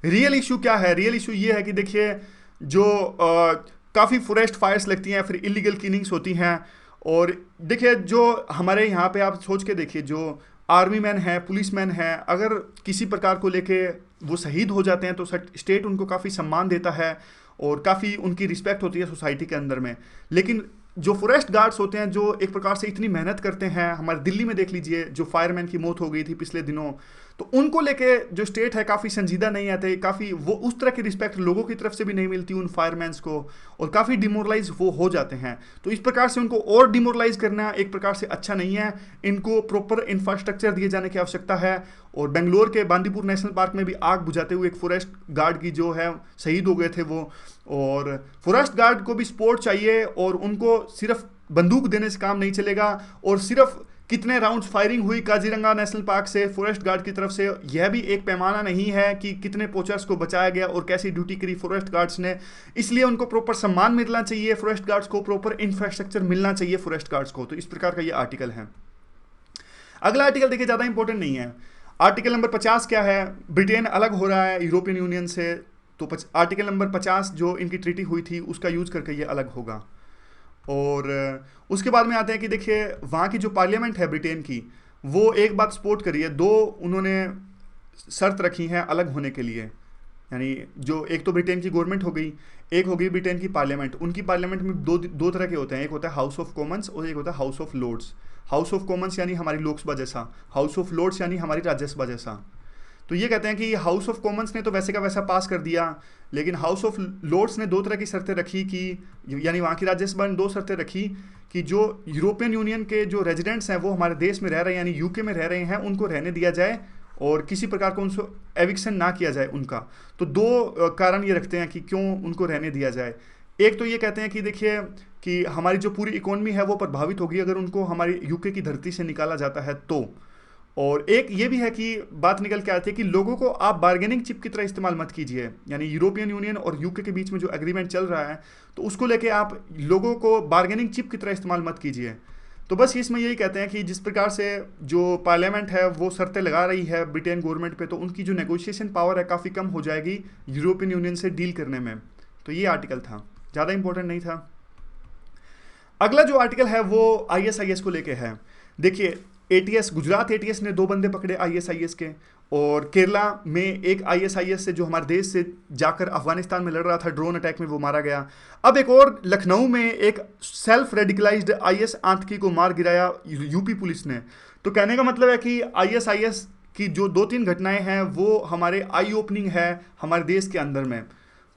रियल इशू क्या है? रियल इशू ये है कि देखिए जो काफ़ी फॉरेस्ट फायर्स लगती हैं, फिर इलीगल किलिंग्स होती हैं। और देखिए जो हमारे यहाँ पे आप सोच के देखिए जो आर्मी मैन है, पुलिस मैन है, अगर किसी प्रकार को लेके वो शहीद हो जाते हैं तो स्टेट उनको काफ़ी सम्मान देता है और काफ़ी उनकी रिस्पेक्ट होती है सोसाइटी के अंदर में। लेकिन जो फॉरेस्ट गार्ड्स होते हैं जो एक प्रकार से इतनी मेहनत करते हैं, हमारे दिल्ली में देख लीजिए जो फायरमैन की मौत हो गई थी पिछले दिनों, तो उनको लेके जो स्टेट है काफ़ी संजीदा नहीं आते, काफ़ी वो उस तरह की रिस्पेक्ट लोगों की तरफ से भी नहीं मिलती उन फायरमैन्स को, और काफ़ी डिमोरलाइज वो हो जाते हैं। तो इस प्रकार से उनको और डिमोरलाइज करना एक प्रकार से अच्छा नहीं है, इनको प्रॉपर इंफ्रास्ट्रक्चर दिए जाने की आवश्यकता है। और बेंगलोर के बांदीपुर नेशनल पार्क में भी आग बुझाते हुए एक फॉरेस्ट गार्ड की जो है शहीद हो गए थे वो। और फॉरेस्ट गार्ड को भी सपोर्ट चाहिए और उनको सिर्फ बंदूक देने से काम नहीं चलेगा, और सिर्फ कितने राउंड्स फायरिंग हुई काजीरंगा नेशनल पार्क से फॉरेस्ट गार्ड की तरफ से यह भी एक पैमाना नहीं है कि कितने पोचर्स को बचाया गया और कैसी ड्यूटी करी फॉरेस्ट गार्ड्स ने। इसलिए उनको प्रॉपर सम्मान मिलना चाहिए, फॉरेस्ट गार्ड्स को प्रॉपर इंफ्रास्ट्रक्चर मिलना चाहिए फॉरेस्ट गार्ड्स को। तो इस प्रकार का ये आर्टिकल है। अगला आर्टिकल देखिए ज़्यादा इंपॉर्टेंट नहीं है। आर्टिकल नंबर 50 क्या है? ब्रिटेन अलग हो रहा है यूरोपियन यूनियन से, तो आर्टिकल नंबर 50 जो इनकी ट्रीटी हुई थी उसका यूज करके ये अलग होगा। और उसके बाद में आते हैं कि देखिए वहाँ की जो पार्लियामेंट है ब्रिटेन की, वो एक बात सपोर्ट करी है, दो उन्होंने शर्त रखी हैं अलग होने के लिए। यानी जो एक तो ब्रिटेन की गवर्नमेंट हो गई, एक हो गई ब्रिटेन की पार्लियामेंट। उनकी पार्लियामेंट में दो तरह के होते हैं, एक होता है हाउस ऑफ कॉमन्स और एक होता है house of lords. House of commons यानी हमारी लोकसभा जैसा, हाउस ऑफ लॉर्ड्स यानी हमारी राज्यसभा जैसा। तो ये कहते हैं कि हाउस ऑफ कॉमन्स ने तो वैसे का वैसा पास कर दिया, लेकिन हाउस ऑफ लॉर्ड्स ने दो तरह की शर्तें रखी कि यानी वहाँ की राज्यसभा ने दो शर्तें रखी कि जो यूरोपियन यूनियन के जो रेजिडेंट्स हैं वो हमारे देश में रह रहे हैं यानी यूके में रह रहे हैं, उनको रहने दिया जाए और किसी प्रकार का उनको एविक्शन ना किया जाए उनका। तो दो कारण ये रखते हैं कि क्यों उनको रहने दिया जाए। एक तो ये कहते हैं कि देखिए कि हमारी जो पूरी इकोनॉमी है वो प्रभावित होगी अगर उनको हमारी यूके की धरती से निकाला जाता है तो। और एक ये भी है कि बात निकल के आती है कि लोगों को आप बार्गेनिंग चिप की तरह इस्तेमाल मत कीजिए, यानी यूरोपियन यूनियन और यूके के बीच में जो एग्रीमेंट चल रहा है तो उसको लेके आप लोगों को बार्गेनिंग चिप की तरह इस्तेमाल मत कीजिए। तो बस इसमें यही कहते हैं कि जिस प्रकार से जो पार्लियामेंट है वो शर्तें लगा रही है ब्रिटेन गवर्नमेंट पे, तो उनकी जो नेगोशिएशन पावर है काफ़ी कम हो जाएगी यूरोपियन यूनियन से डील करने में। तो ये आर्टिकल था, ज़्यादा इंपॉर्टेंट नहीं था। अगला जो आर्टिकल है वो आईएसआईएस को लेके है। देखिए एटीएस, गुजरात एटीएस ने 2 बंदे पकड़े आईएसआईएस के, और केरला में एक आईएसआईएस से जो हमारे देश से जाकर अफगानिस्तान में लड़ रहा था ड्रोन अटैक में, वो मारा गया। अब एक और लखनऊ में एक सेल्फ रेडिकलाइज्ड आईएस आतंकी को मार गिराया यूपी पुलिस ने। तो कहने का मतलब है कि आईएसआईएस की जो 2-3 घटनाएं हैं वो हमारे आई ओपनिंग है हमारे देश के अंदर में,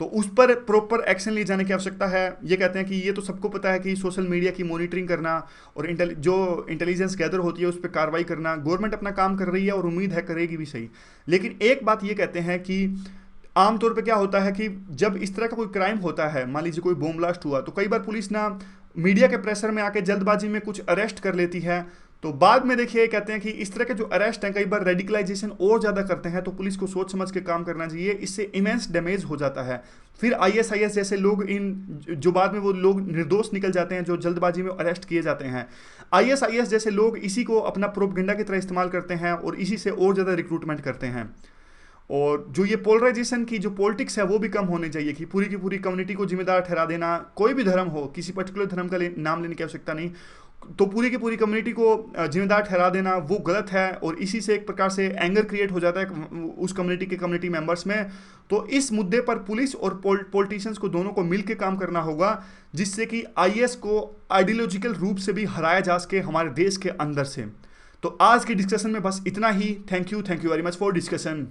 तो उस पर प्रॉपर एक्शन लिए जाने की आवश्यकता है। ये कहते हैं कि ये तो सबको पता है कि सोशल मीडिया की मॉनिटरिंग करना और जो इंटेलिजेंस गैदर होती है उस पर कार्रवाई करना, गवर्नमेंट अपना काम कर रही है और उम्मीद है करेगी भी सही। लेकिन एक बात ये कहते हैं कि आमतौर पे क्या होता है कि जब इस तरह का कोई क्राइम होता है, मान लीजिए कोई बॉम्ब ब्लास्ट हुआ, तो कई बार पुलिस ना मीडिया के प्रेशर में आके जल्दबाजी में कुछ अरेस्ट कर लेती है। तो बाद में देखिए कहते हैं कि इस तरह के जो अरेस्ट हैं कई बार रेडिकलाइजेशन और ज़्यादा करते हैं, तो पुलिस को सोच समझ के काम करना चाहिए, इससे इमेंस डैमेज हो जाता है। फिर आईएसआईएस जैसे लोग जो बाद में वो लोग निर्दोष निकल जाते हैं जो जल्दबाजी में अरेस्ट किए जाते हैं, आईएसआईएस जैसे लोग इसी को अपना प्रोपगेंडा की तरह इस्तेमाल करते हैं और इसी से और ज़्यादा रिक्रूटमेंट करते हैं। और जो ये पोलराइजेशन की जो पॉलिटिक्स है वो भी कम होनी चाहिए कि पूरी की पूरी कम्युनिटी को जिम्मेदार ठहरा देना, कोई भी धर्म हो, किसी पर्टिकुलर धर्म का नाम लेने की आवश्यकता नहीं, तो पूरी की पूरी कम्युनिटी को जिम्मेदार ठहरा देना वो गलत है, और इसी से एक प्रकार से एंगर क्रिएट हो जाता है उस कम्युनिटी के कम्युनिटी मेंबर्स में। तो इस मुद्दे पर पुलिस और पॉलिटिशियंस को दोनों को मिलकर काम करना होगा, जिससे कि आईएस को आइडियोलॉजिकल रूप से भी हराया जा सके हमारे देश के अंदर से। तो आज की डिस्कशन में बस इतना ही। Thank you very much for discussion.